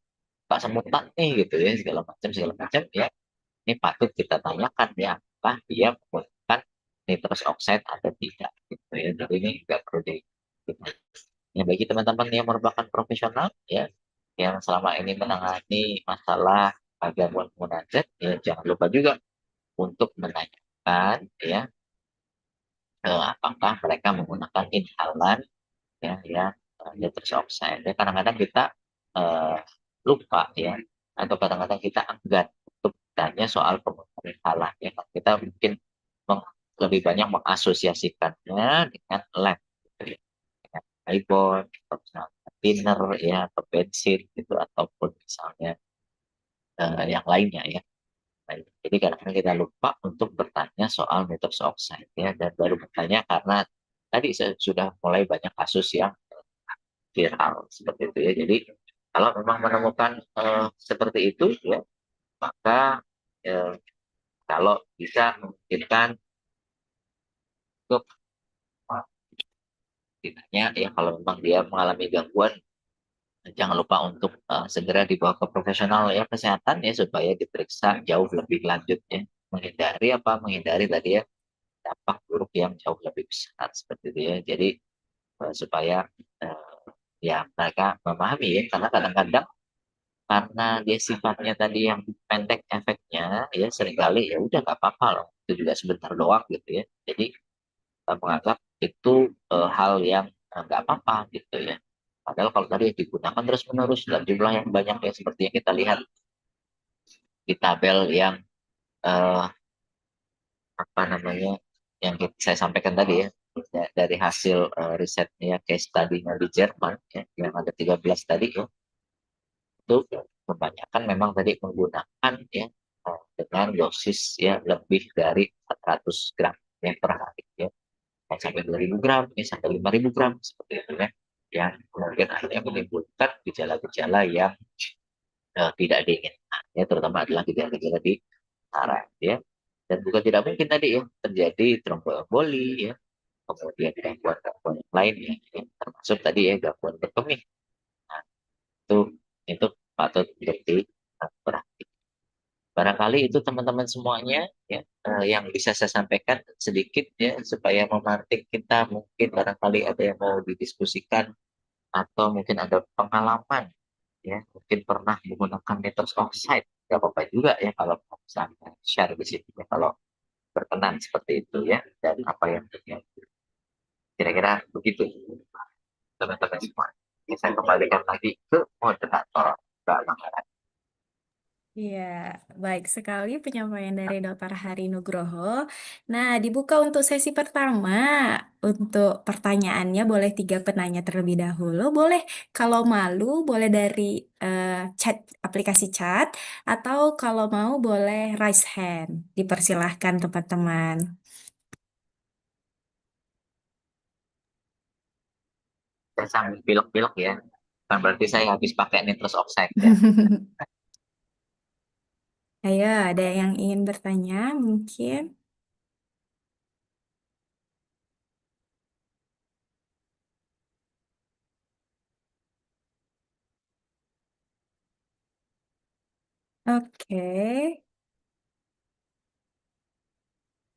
Pak semutan nih gitu ya, segala macam ya, ini patut kita tanyakan ya, apakah dia menggunakan nitrous oxide atau tidak gitu ya. Jadi ini juga perlu di ya, bagi teman-teman yang merupakan profesional ya, yang selama ini menangani masalah gangguan penggunaan zat ya, jangan lupa juga untuk menanyakan ya apakah mereka menggunakan inhalan ya nitrous oxide ya. Kadang-kadang kita eh, lupa ya, atau kadang-kadang kita enggan untuk tanya soal penggunaan inhalan ya. Kita mungkin lebih banyak mengasosiasikannya dengan lem gitu ya, dengan aibon atau misalnya thinner ya, atau bensin gitu, ataupun misalnya yang lainnya ya. Nah, jadi kadang-kadang kita lupa untuk bertanya soal nitrous oxide ya, dan baru bertanya karena tadi sudah mulai banyak kasus yang viral seperti itu ya. Jadi kalau memang menemukan seperti itu ya, maka eh, kalau bisa memungkinkan untuk ditanya ya, kalau memang dia mengalami gangguan, jangan lupa untuk segera dibawa ke profesional ya kesehatan ya, supaya diperiksa jauh lebih lanjut ya, menghindari apa, menghindari tadi ya dampak buruk yang jauh lebih besar seperti itu ya. Jadi supaya eh, ya mereka memahami ya, karena kadang-kadang karena dia sifatnya tadi yang pendek efeknya ya, seringkali ya udah nggak apa-apa loh, itu juga sebentar doang gitu ya. Jadi menganggap itu hal yang nggak apa-apa gitu ya. Padahal kalau tadi digunakan terus-menerus dalam jumlah yang banyak ya, seperti yang kita lihat di tabel yang eh, apa namanya, yang saya sampaikan tadi ya, dari hasil risetnya case study-nya di Jerman ya, yang ada 13 tadi ya, itu kebanyakan memang tadi menggunakan ya dengan dosis ya lebih dari 400 gram ya per hari ya, sampai 2000 gram ya, sampai 5000 gram seperti itu ya, yang kemudian akhirnya menimbulkan gejala-gejala yang tidak diinginkan ya, terutama adalah gejala-gejala di saraf ya. Dan bukan tidak mungkin tadi ya terjadi tromboemboli ya, kemudian gangguan-gangguan yang lain ya, termasuk tadi ya gangguan berkemih. Nah, itu itu patut diperhatikan. Barangkali itu teman-teman semuanya ya, yang bisa saya sampaikan sedikit ya supaya memantik kita, mungkin barangkali ada yang mau didiskusikan atau mungkin ada pengalaman ya, mungkin pernah menggunakan nitrous oxide, nggak apa-apa juga ya kalau misalnya share di sini ya, kalau berkenan seperti itu ya, dan apa yang terjadi. Kira-kira begitu teman-teman semua. Ini saya kembalikan lagi ke moderator Mbak Manggarai. Iya, baik sekali penyampaian dari Dr. Hari Nugroho. Nah, dibuka untuk sesi pertama. Untuk pertanyaannya boleh 3 penanya terlebih dahulu. Boleh kalau malu, boleh dari chat aplikasi chat, atau kalau mau boleh raise hand. Dipersilahkan teman-teman. Saya sambil pilek-pilek ya, kan berarti saya habis pakai nitrous oxide ya. Ayo, ada yang ingin bertanya mungkin? Oke.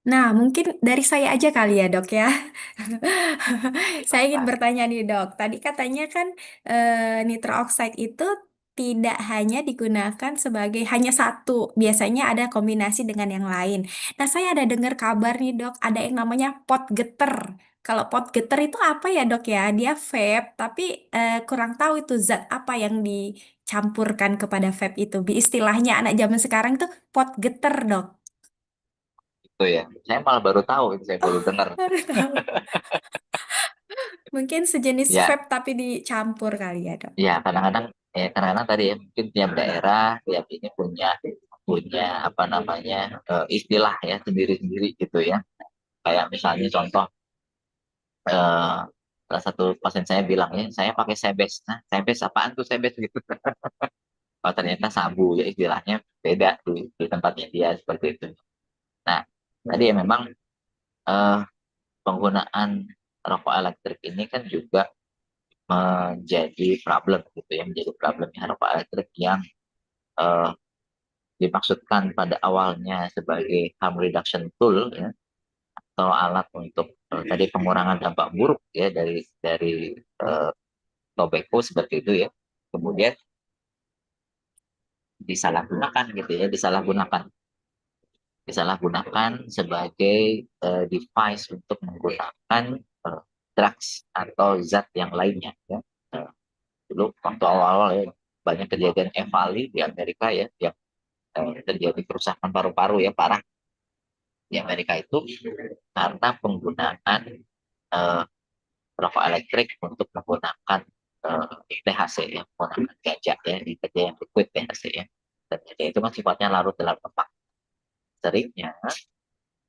Nah, mungkin dari saya aja kali ya, Dok ya. Saya ingin bertanya nih, Dok. Tadi katanya kan nitro oxide itu tidak hanya digunakan sebagai hanya satu, biasanya ada kombinasi dengan yang lain. Nah, saya ada dengar kabar nih, Dok, ada yang namanya pot getter. Kalau pot getter itu apa ya, Dok ya? Dia vape, tapi kurang tahu itu zat apa yang dicampurkan kepada vape itu. Istilahnya anak zaman sekarang itu pot getter, Dok. Itu ya, saya malah baru tahu, itu saya baru dengar. Baru tahu. Mungkin sejenis Ya, vape tapi dicampur kali ya, Dok. ya kadang-kadang tadi ya mungkin tiap daerah tiap ini punya punya apa namanya istilah ya sendiri-sendiri gitu ya. Kayak misalnya contoh, eh, salah satu pasien saya bilang ya, saya pakai sebes. Nah, sebes apaan tuh sebes gitu? Oh, ternyata sabu ya, istilahnya beda di tempatnya dia seperti itu. Nah, tadi ya memang eh, penggunaan rokok elektrik ini kan juga menjadi problem gitu ya, menjadi problemnya rokok elektrik yang eh, dimaksudkan pada awalnya sebagai harm reduction tool ya, atau alat untuk tadi pengurangan dampak buruk ya dari eh, tobacco seperti itu ya. Kemudian disalahgunakan gitu ya, disalahgunakan sebagai device untuk menggunakan drugs atau zat yang lainnya ya. Dulu waktu awal-awal ya banyak kejadian EVALI di Amerika ya, yang terjadi kerusakan paru-paru ya parah di Amerika itu karena penggunaan eh, rokok elektrik untuk menggunakan THC ya, menggunakan ganja ya, di ganja yang liquid THC ya. Dan ganja itu kan sifatnya larut dalam lemak. Seringnya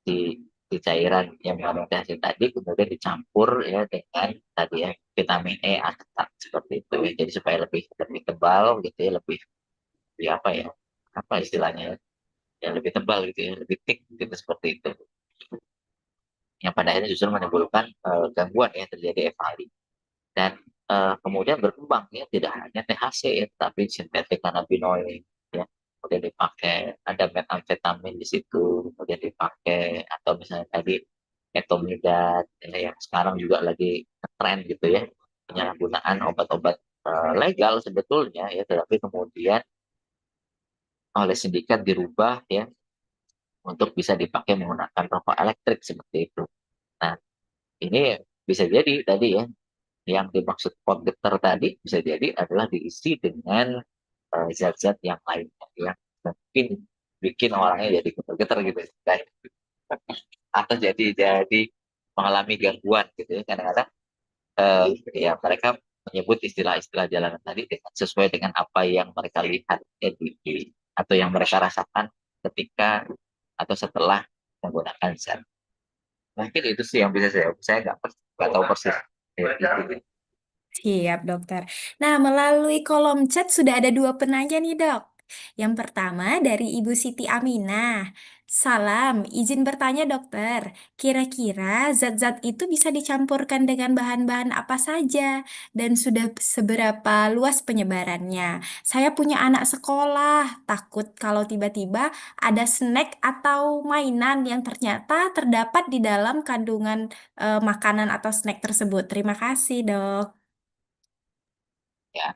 di cairan yang mengandung THC tadi kemudian dicampur ya dengan tadi ya vitamin E asetat seperti itu ya. Jadi supaya lebih lebih tebal gitu ya, lebih apa ya, apa istilahnya ya, yang lebih tebal gitu ya, lebih thick gitu seperti itu. Yang pada akhirnya justru menimbulkan gangguan ya, terjadi EVALI. Dan kemudian berkembang ya, tidak hanya THC ya, tapi sintetik cannabinoid ya, kemudian dipakai ada metamfetamin di situ, kemudian dipakai atau misalnya tadi etomidad ya, yang sekarang juga lagi tren gitu ya, penyalahgunaan obat-obat legal sebetulnya ya, tetapi kemudian oleh sindikat dirubah ya untuk bisa dipakai menggunakan rokok elektrik seperti itu. Nah, ini bisa jadi tadi ya, yang dimaksud pot getter tadi bisa jadi adalah diisi dengan zat-zat yang lainnya yang mungkin bikin orangnya jadi getar-getar gitu ya. Atau jadi mengalami gangguan gitu ya, kadang-kadang ya mereka menyebut istilah-istilah jalanan tadi sesuai dengan apa yang mereka lihat ya, atau yang mereka rasakan ketika atau setelah menggunakan zat. Mungkin itu sih yang bisa saya nggak tahu persis ya, gitu. Siap, dokter. Nah, melalui kolom chat sudah ada 2 penanya nih, Dok. Yang pertama dari Ibu Siti Aminah. Salam, izin bertanya dokter, kira-kira zat-zat itu bisa dicampurkan dengan bahan-bahan apa saja dan sudah seberapa luas penyebarannya? Saya punya anak sekolah, takut kalau tiba-tiba ada snack atau mainan yang ternyata terdapat di dalam kandungan makanan atau snack tersebut. Terima kasih, Dok. Ya,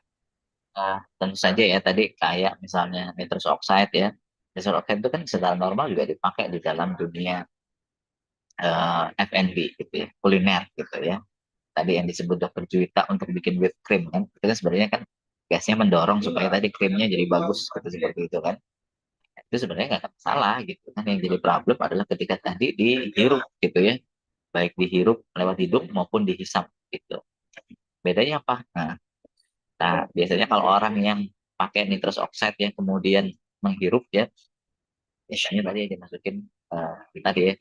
tentu saja ya tadi kayak misalnya nitrous oxide ya. Nitrous oxide itu kan secara normal juga dipakai di dalam dunia F&B gitu ya, kuliner gitu ya. Tadi yang disebut Dokter Juwita untuk bikin whipped cream kan, itu kan sebenarnya kan gasnya mendorong supaya tadi krimnya jadi bagus gitu, seperti itu kan. Itu sebenarnya nggak ada masalah gitu kan. Yang jadi problem adalah ketika tadi dihirup gitu ya, baik dihirup lewat hidung maupun dihisap gitu. Bedanya apa? Nah, biasanya kalau orang yang pakai nitrous oxide yang kemudian menghirup ya, biasanya tadi yang dimasukin tadi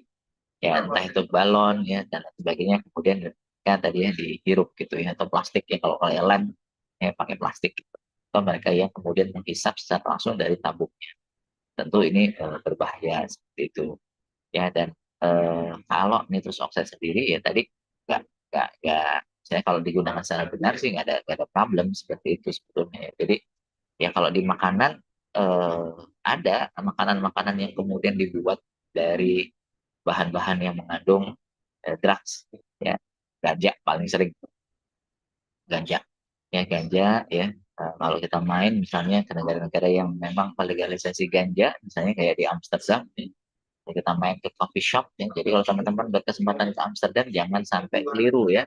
ya entah itu balon ya dan lain sebagainya, kemudian ya tadi ya dihirup gitu ya, atau plastik ya kalau lem ya pakai plastik gitu. Atau mereka yang kemudian menghisap secara langsung dari tabungnya, tentu ini berbahaya seperti itu ya. Dan kalau nitrous oxide sendiri ya tadi nggak saya kalau digunakan secara benar sih nggak ada problem seperti itu sebetulnya ya. Jadi ya kalau di makanan eh, ada makanan-makanan yang kemudian dibuat dari bahan-bahan yang mengandung drugs ya, ganja paling sering, ganja ya, ganja ya. Kalau kita main misalnya ke negara-negara yang memang legalisasi ganja, misalnya kayak di Amsterdam ya, kita main ke coffee shop ya. Jadi kalau teman-teman berkesempatan ke Amsterdam jangan sampai keliru ya.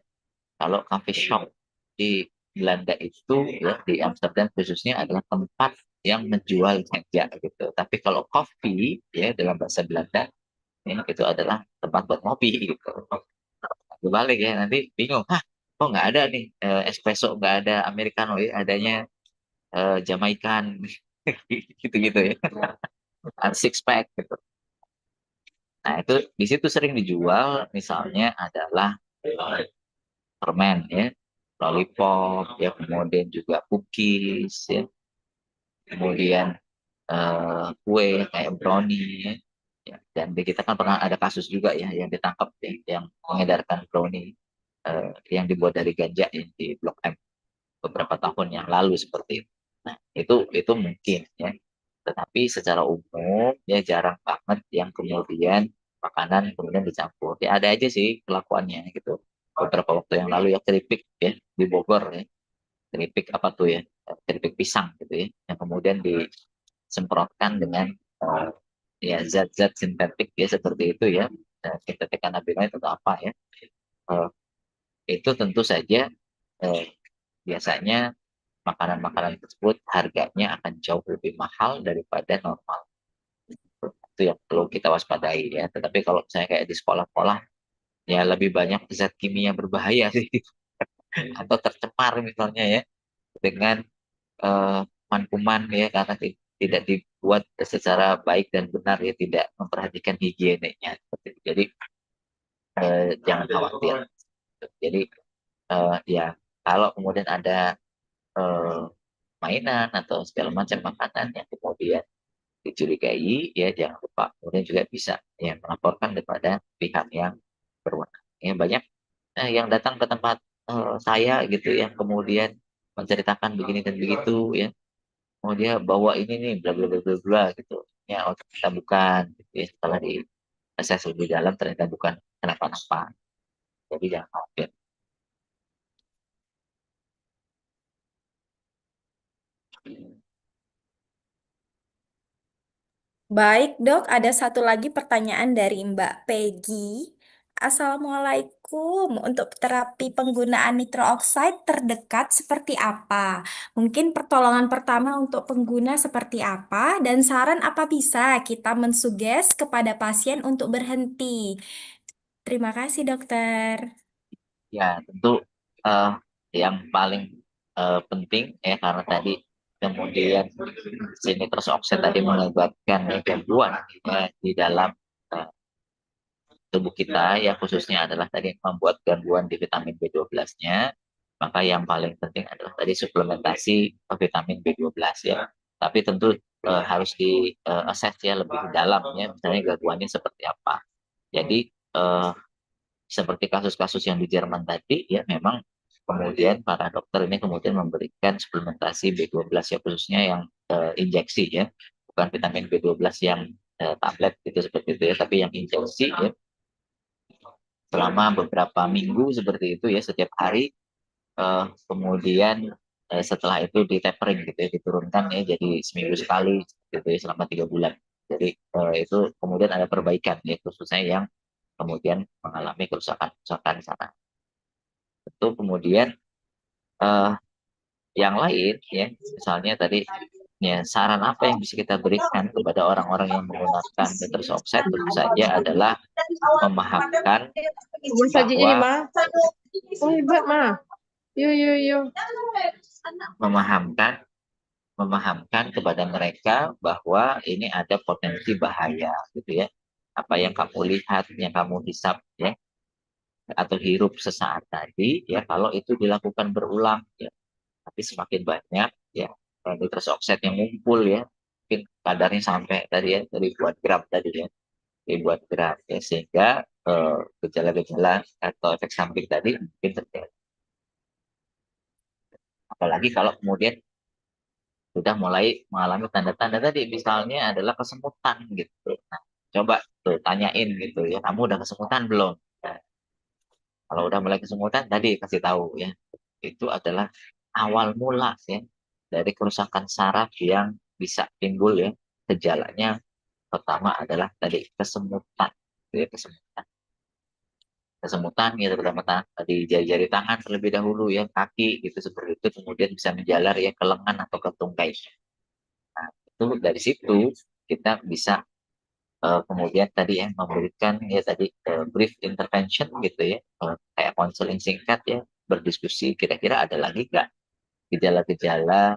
Kalau coffee shop di Belanda itu ya, di Amsterdam khususnya adalah tempat yang menjual ganja gitu. Tapi kalau coffee ya dalam bahasa Belanda ya, itu adalah tempat buat ngopi gitu. Berbalik ya, nanti bingung, hah, kok nggak ada nih espresso, nggak ada americano ya, adanya Jamaican gitu-gitu ya, six pack gitu. Nah itu di situ sering dijual, misalnya adalah permen ya, lollipop ya, kemudian juga cookies ya, kemudian kue kayak brownie ya. Ya, dan di kita kan pernah ada kasus juga ya yang ditangkap ya, yang mengedarkan brownie yang dibuat dari ganja ya, di Blok M beberapa tahun yang lalu seperti itu. Nah, itu mungkin ya. Tetapi secara umum ya jarang banget yang kemudian makanan kemudian dicampur. Ya ada aja sih kelakuannya gitu. Beberapa waktu yang lalu ya keripik ya di Bogor ya. Keripik apa tuh ya? Keripik pisang gitu ya. Yang kemudian disemprotkan dengan eh, ya zat-zat sintetik ya seperti itu ya. Sintetik kanabinoid atau apa ya. Eh, itu tentu saja eh, biasanya makanan-makanan tersebut harganya akan jauh lebih mahal daripada normal. Itu yang perlu kita waspadai ya. Tetapi kalau misalnya kayak di sekolah-sekolah, ya lebih banyak zat kimia berbahaya sih. Atau tercemar misalnya ya, dengan kuman-kuman ya, karena tidak dibuat secara baik dan benar ya, tidak memperhatikan higienenya. Jadi jangan khawatir. Jadi ya kalau kemudian ada eh, mainan atau segala macam makanan yang kemudian dicurigai ya jangan lupa kemudian juga bisa ya melaporkan kepada pihak yang berwenang. Ya banyak yang datang ke tempat saya gitu ya kemudian menceritakan begini dan begitu ya. Oh dia bawa ini nih bla bla bla bla bla gitu. Ya oh, ternyata bukan gitu ya. Setelah di proses lebih dalam ternyata bukan kenapa-napa. Jadi jangan khawatir. Baik, Dok. Ada satu lagi pertanyaan dari Mbak Peggy. Assalamualaikum. Untuk terapi penggunaan nitrooxide terdekat seperti apa? Mungkin pertolongan pertama untuk pengguna seperti apa? Dan saran apa bisa kita mensuges kepada pasien untuk berhenti? Terima kasih, dokter. Ya tentu eh, yang paling penting ya karena tadi kemudian si nitrous oxide tadi mengakibatkan gangguan di dalam eh, tubuh kita ya khususnya adalah tadi membuat gangguan di vitamin B12-nya, maka yang paling penting adalah tadi suplementasi vitamin B12 ya. Tapi tentu harus di assess ya lebih dalam ya, misalnya gangguannya seperti apa. Jadi seperti kasus-kasus yang di Jerman tadi ya, memang kemudian para dokter ini kemudian memberikan suplementasi B12 ya, khususnya yang injeksi ya, bukan vitamin B12 yang tablet gitu seperti itu ya, tapi yang injeksi ya, selama beberapa minggu seperti itu ya, setiap hari. Kemudian setelah itu di tapering gitu ya, diturunkan ya jadi seminggu sekali gitu ya selama 3 bulan. Jadi itu kemudian ada perbaikan ya, khususnya yang kemudian mengalami kerusakan-kerusakan sana. Itu kemudian eh, yang lain ya, misalnya tadi ya, saran apa yang bisa kita berikan kepada orang-orang yang menggunakan nitrous oxide, tentu saja adalah memahamkan Buat saja ini, bahwa Ma. Oh, hebat, Ma. Yuk, yuk, yuk. memahamkan kepada mereka bahwa ini ada potensi bahaya gitu ya. Apa yang kamu lihat, yang kamu hisap ya, atau hirup sesaat tadi ya, kalau itu dilakukan berulang ya, tapi semakin banyak ya nitrous oxide yang ngumpul ya, mungkin kadarnya sampai tadi ya ribuan gram tadi ya, ribuan gram ya, sehingga gejala-gejala atau efek samping tadi mungkin terjadi. Apalagi kalau kemudian sudah mulai mengalami tanda-tanda tadi, misalnya adalah kesemutan gitu. Nah, coba tuh tanyain gitu ya, kamu udah kesemutan belum? Nah, kalau udah mulai kesemutan tadi kasih tahu ya, itu adalah awal mula ya dari kerusakan saraf yang bisa timbul ya. Gejalanya pertama adalah tadi kesemutan, gitu ya, kesemutan ya, terutama di jari-jari tangan terlebih dahulu ya, kaki gitu seperti itu, kemudian bisa menjalar ya ke lengan atau ke tungkai. Nah, itu dari situ kita bisa kemudian tadi yang memberikan ya tadi brief intervention gitu ya, kayak konseling singkat ya, berdiskusi kira-kira ada lagi nggak gejala-gejala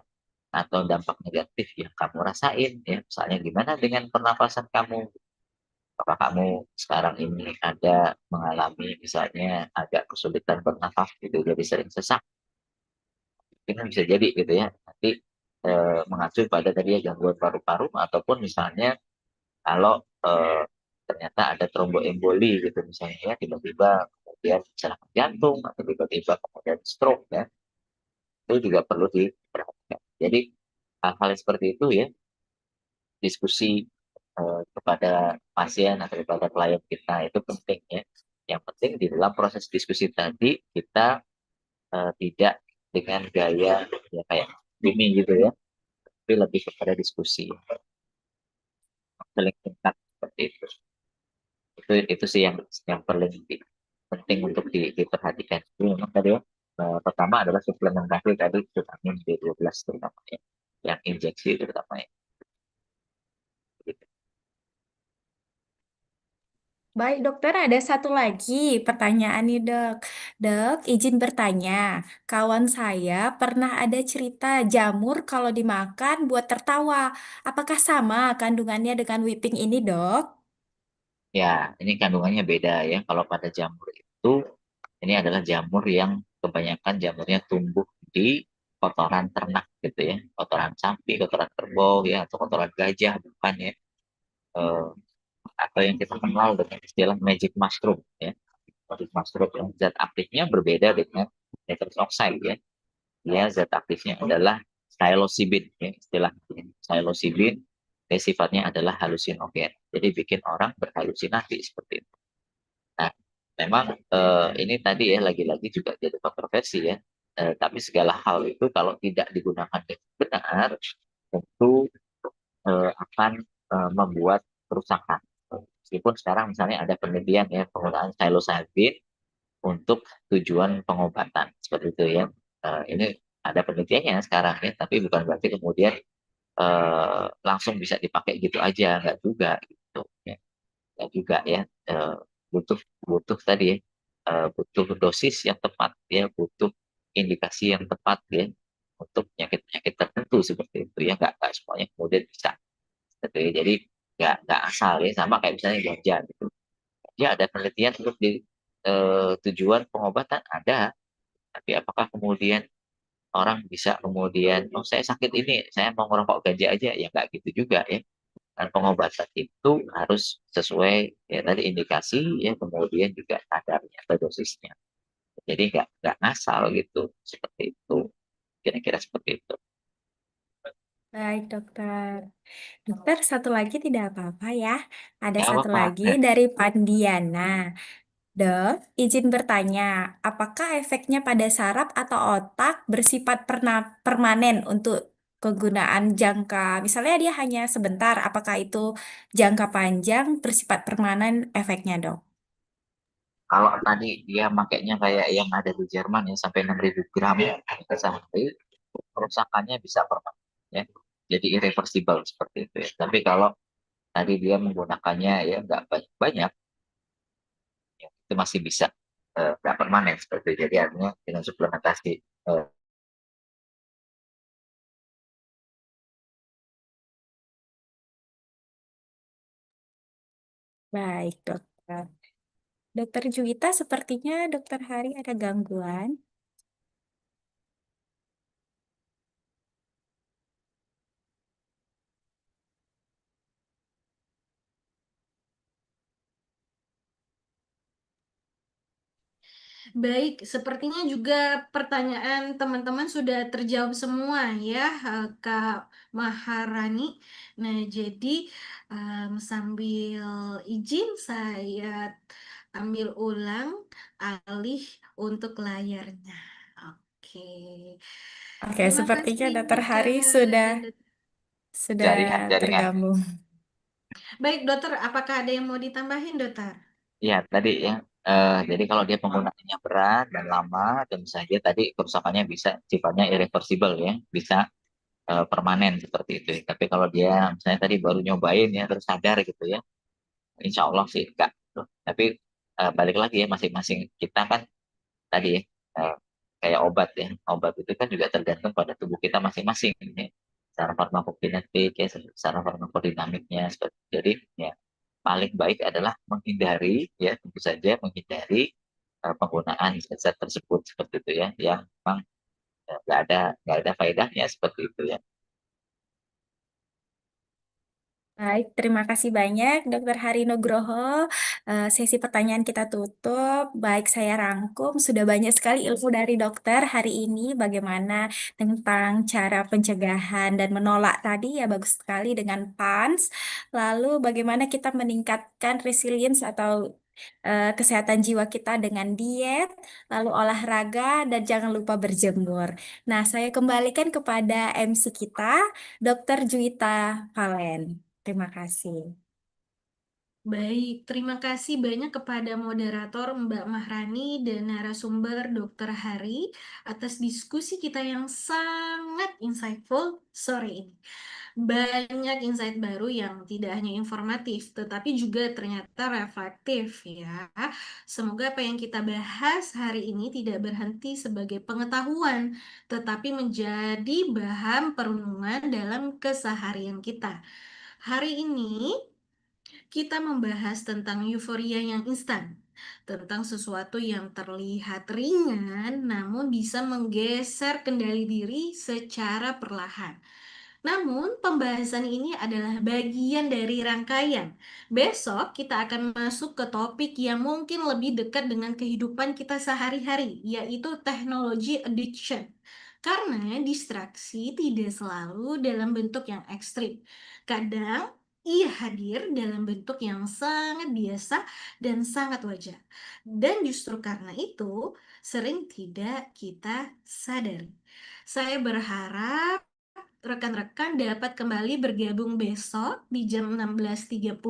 atau dampak negatif yang kamu rasain ya, misalnya gimana dengan pernapasan kamu, apakah kamu sekarang ini ada mengalami misalnya agak kesulitan bernafas gitu, jadi sering sesak, mungkin bisa jadi gitu ya, nanti mengacu pada tadi ya gangguan paru-paru, ataupun misalnya kalau ternyata ada tromboemboli gitu misalnya ya, tiba-tiba kemudian serangan jantung atau tiba-tiba kemudian stroke ya, itu juga perlu diperhatikan. Jadi hal-hal seperti itu ya, diskusi kepada pasien atau kepada klien kita itu penting ya. Yang penting di dalam proses diskusi tadi kita tidak dengan gaya ya kayak ini gitu ya, tapi lebih kepada diskusi saling tingkat seperti itu. Itu sih yang paling penting untuk diperhatikan. Jadi memang tadi ya, pertama adalah suplementasi tadi vitamin B12 terutama ya, yang injeksi terutama ya. Gitu. Baik, dokter, ada satu lagi pertanyaan nih, dok. Dok, izin bertanya. Kawan saya pernah ada cerita jamur kalau dimakan buat tertawa. Apakah sama kandungannya dengan whipping ini, dok? Ya, ini kandungannya beda ya. Kalau pada jamur itu, ini adalah jamur yang kebanyakan jamurnya tumbuh di kotoran ternak gitu ya, kotoran sapi, kotoran kerbau ya, atau kotoran gajah bukan ya. Eh, atau yang kita kenal dengan istilah magic mushroom ya. Magic mushroom yang zat aktifnya berbeda dengan nitrous oxide ya. Dia zat aktifnya adalah psilocybin ya, istilah psilocybin sifatnya adalah halusinogen. Jadi bikin orang berhalusinasi seperti itu. Nah, memang ini tadi ya lagi-lagi juga jadi kontroversi ya. Tapi segala hal itu kalau tidak digunakan dengan benar, tentu akan membuat kerusakan. Meskipun sekarang misalnya ada penelitian ya penggunaan psilocybin untuk tujuan pengobatan seperti itu ya. Ini ada penelitiannya sekarang ya, tapi bukan berarti kemudian langsung bisa dipakai gitu aja, nggak juga gitu ya. Nggak juga ya. Butuh butuh tadi ya, butuh dosis yang tepat ya, butuh indikasi yang tepat ya untuk penyakit-penyakit tertentu seperti itu ya, nggak semuanya kemudian bisa gitu ya. Jadi nggak asal ya, sama kayak misalnya ganja gitu ya, ada penelitian untuk di tujuan pengobatan ada, tapi apakah kemudian orang bisa kemudian, oh saya sakit ini, saya mau ngerokok ganja aja, ya nggak gitu juga ya. Dan pengobatan itu harus sesuai ya tadi indikasi ya, kemudian juga kadarnya atau dosisnya. Jadi nggak ngasal gitu, seperti itu. Kira-kira seperti itu. Baik, dokter. Dokter, satu lagi tidak apa-apa ya. Ada Nggak satu apa-apa. lagi dari Pandiana. Dok, izin bertanya, apakah efeknya pada saraf atau otak bersifat permanen untuk kegunaan jangka, misalnya dia hanya sebentar, apakah itu jangka panjang bersifat permanen efeknya, dok? Kalau tadi dia makainya kayak yang ada di Jerman ya, sampai 6.000 gram ya sehari, kerusakannya bisa permanen ya. Jadi irreversible seperti itu ya. Tapi kalau tadi dia menggunakannya ya nggak banyak-banyak, ya, itu masih bisa nggak permanen seperti itu. Jadi artinya dengan suplementasi eh, Baik, dokter. Dokter Juwita, sepertinya dokter Hari ada gangguan. Baik, sepertinya juga pertanyaan teman-teman sudah terjawab semua ya, Kak Maharani. Nah, jadi sambil izin saya ambil ulang alih untuk layarnya. Oke. Oke, Terima sepertinya kasih dokter Kak Hari Hera sudah dan sudah jaringan. tergabung. baik, dokter, apakah ada yang mau ditambahin, dokter? Ya, tadi ya. Jadi kalau dia penggunaannya berat dan lama, tentu saja tadi kerusakannya bisa sifatnya irreversible ya, bisa permanen seperti itu. Tapi kalau dia misalnya tadi baru nyobain ya, terus sadar gitu ya, insya Allah sih enggak. Tuh. Tapi balik lagi ya, masing-masing kita kan tadi ya, eh, kayak obat ya, obat itu kan juga tergantung pada tubuh kita masing-masing ya. Secara farmakokinetik ya, secara farmakodinamiknya. Jadi ya paling baik adalah menghindari ya, tentu saja menghindari penggunaan zat-zat tersebut seperti itu ya, yang memang nggak ada faedahnya seperti itu ya. Baik, terima kasih banyak Dokter Hari Nugroho. Sesi pertanyaan kita tutup. Baik, saya rangkum. Sudah banyak sekali ilmu dari dokter hari ini. Bagaimana tentang cara pencegahan dan menolak tadi ya bagus sekali dengan PANS. Lalu bagaimana kita meningkatkan resilience atau kesehatan jiwa kita dengan diet, lalu olahraga, dan jangan lupa berjemur. Nah, saya kembalikan kepada MC kita, Dokter Juwita Valen. Terima kasih. Baik, terima kasih banyak kepada moderator Mbak Mahrani dan narasumber Dr. Hari atas diskusi kita yang sangat insightful sore ini. Banyak insight baru yang tidak hanya informatif, tetapi juga ternyata reflektif ya. Semoga apa yang kita bahas hari ini tidak berhenti sebagai pengetahuan, tetapi menjadi bahan perenungan dalam keseharian kita. Hari ini kita membahas tentang euforia yang instan, tentang sesuatu yang terlihat ringan namun bisa menggeser kendali diri secara perlahan. Namun, pembahasan ini adalah bagian dari rangkaian. Besok kita akan masuk ke topik yang mungkin lebih dekat dengan kehidupan kita sehari-hari, yaitu teknologi addiction. Karena distraksi tidak selalu dalam bentuk yang ekstrim. Kadang ia hadir dalam bentuk yang sangat biasa dan sangat wajar. Dan justru karena itu, sering tidak kita sadari. Saya berharap rekan-rekan dapat kembali bergabung besok di jam 16.30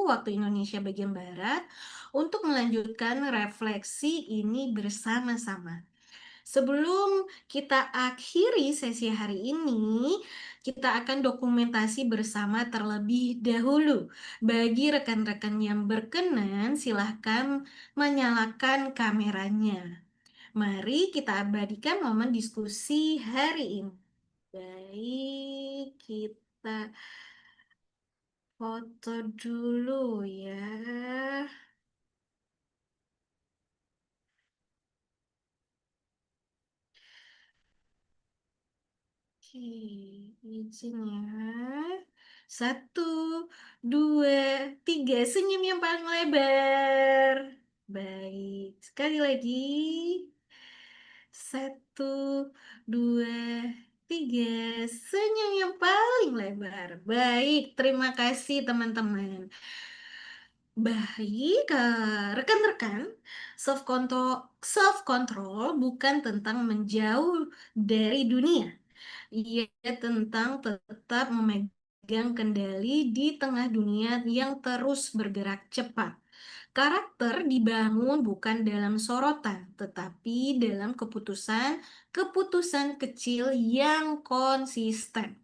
waktu Indonesia bagian Barat untuk melanjutkan refleksi ini bersama-sama. Sebelum kita akhiri sesi hari ini, kita akan dokumentasi bersama terlebih dahulu. Bagi rekan-rekan yang berkenan, silahkan menyalakan kameranya. Mari kita abadikan momen diskusi hari ini. Baik, kita foto dulu ya. Oke, izin ya. Satu, dua, tiga. Senyum yang paling lebar. Baik, sekali lagi. Satu, dua, tiga. Senyum yang paling lebar. Baik, terima kasih teman-teman. Baik, rekan-rekan, self control bukan tentang menjauh dari dunia. Ia tentang tetap memegang kendali di tengah dunia yang terus bergerak cepat. Karakter dibangun bukan dalam sorotan, tetapi dalam keputusan kecil yang konsisten.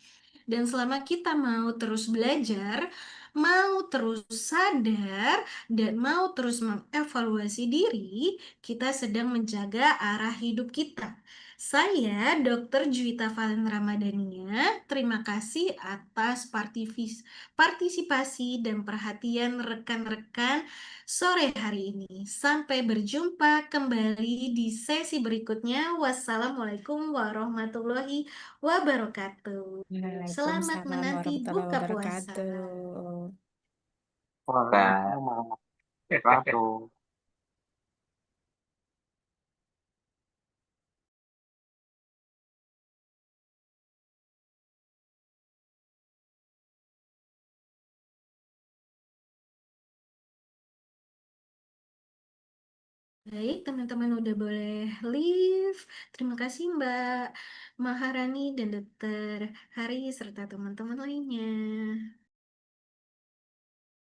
Dan selama kita mau terus belajar, mau terus sadar, dan mau terus mengevaluasi diri, kita sedang menjaga arah hidup kita. Saya, Dr. Juwita Valen Ramadhania, terima kasih atas partisipasi dan perhatian rekan-rekan sore hari ini. Sampai berjumpa kembali di sesi berikutnya. Wassalamualaikum warahmatullahi wabarakatuh. Selamat Waalaikumsalam menanti warahmatullahi buka puasa. wabarakatuh. Waalaikumsalam warahmatullahi wabarakatuh. Baik, teman-teman udah boleh leave. Terima kasih Mbak Maharani dan Dokter Hari serta teman-teman lainnya.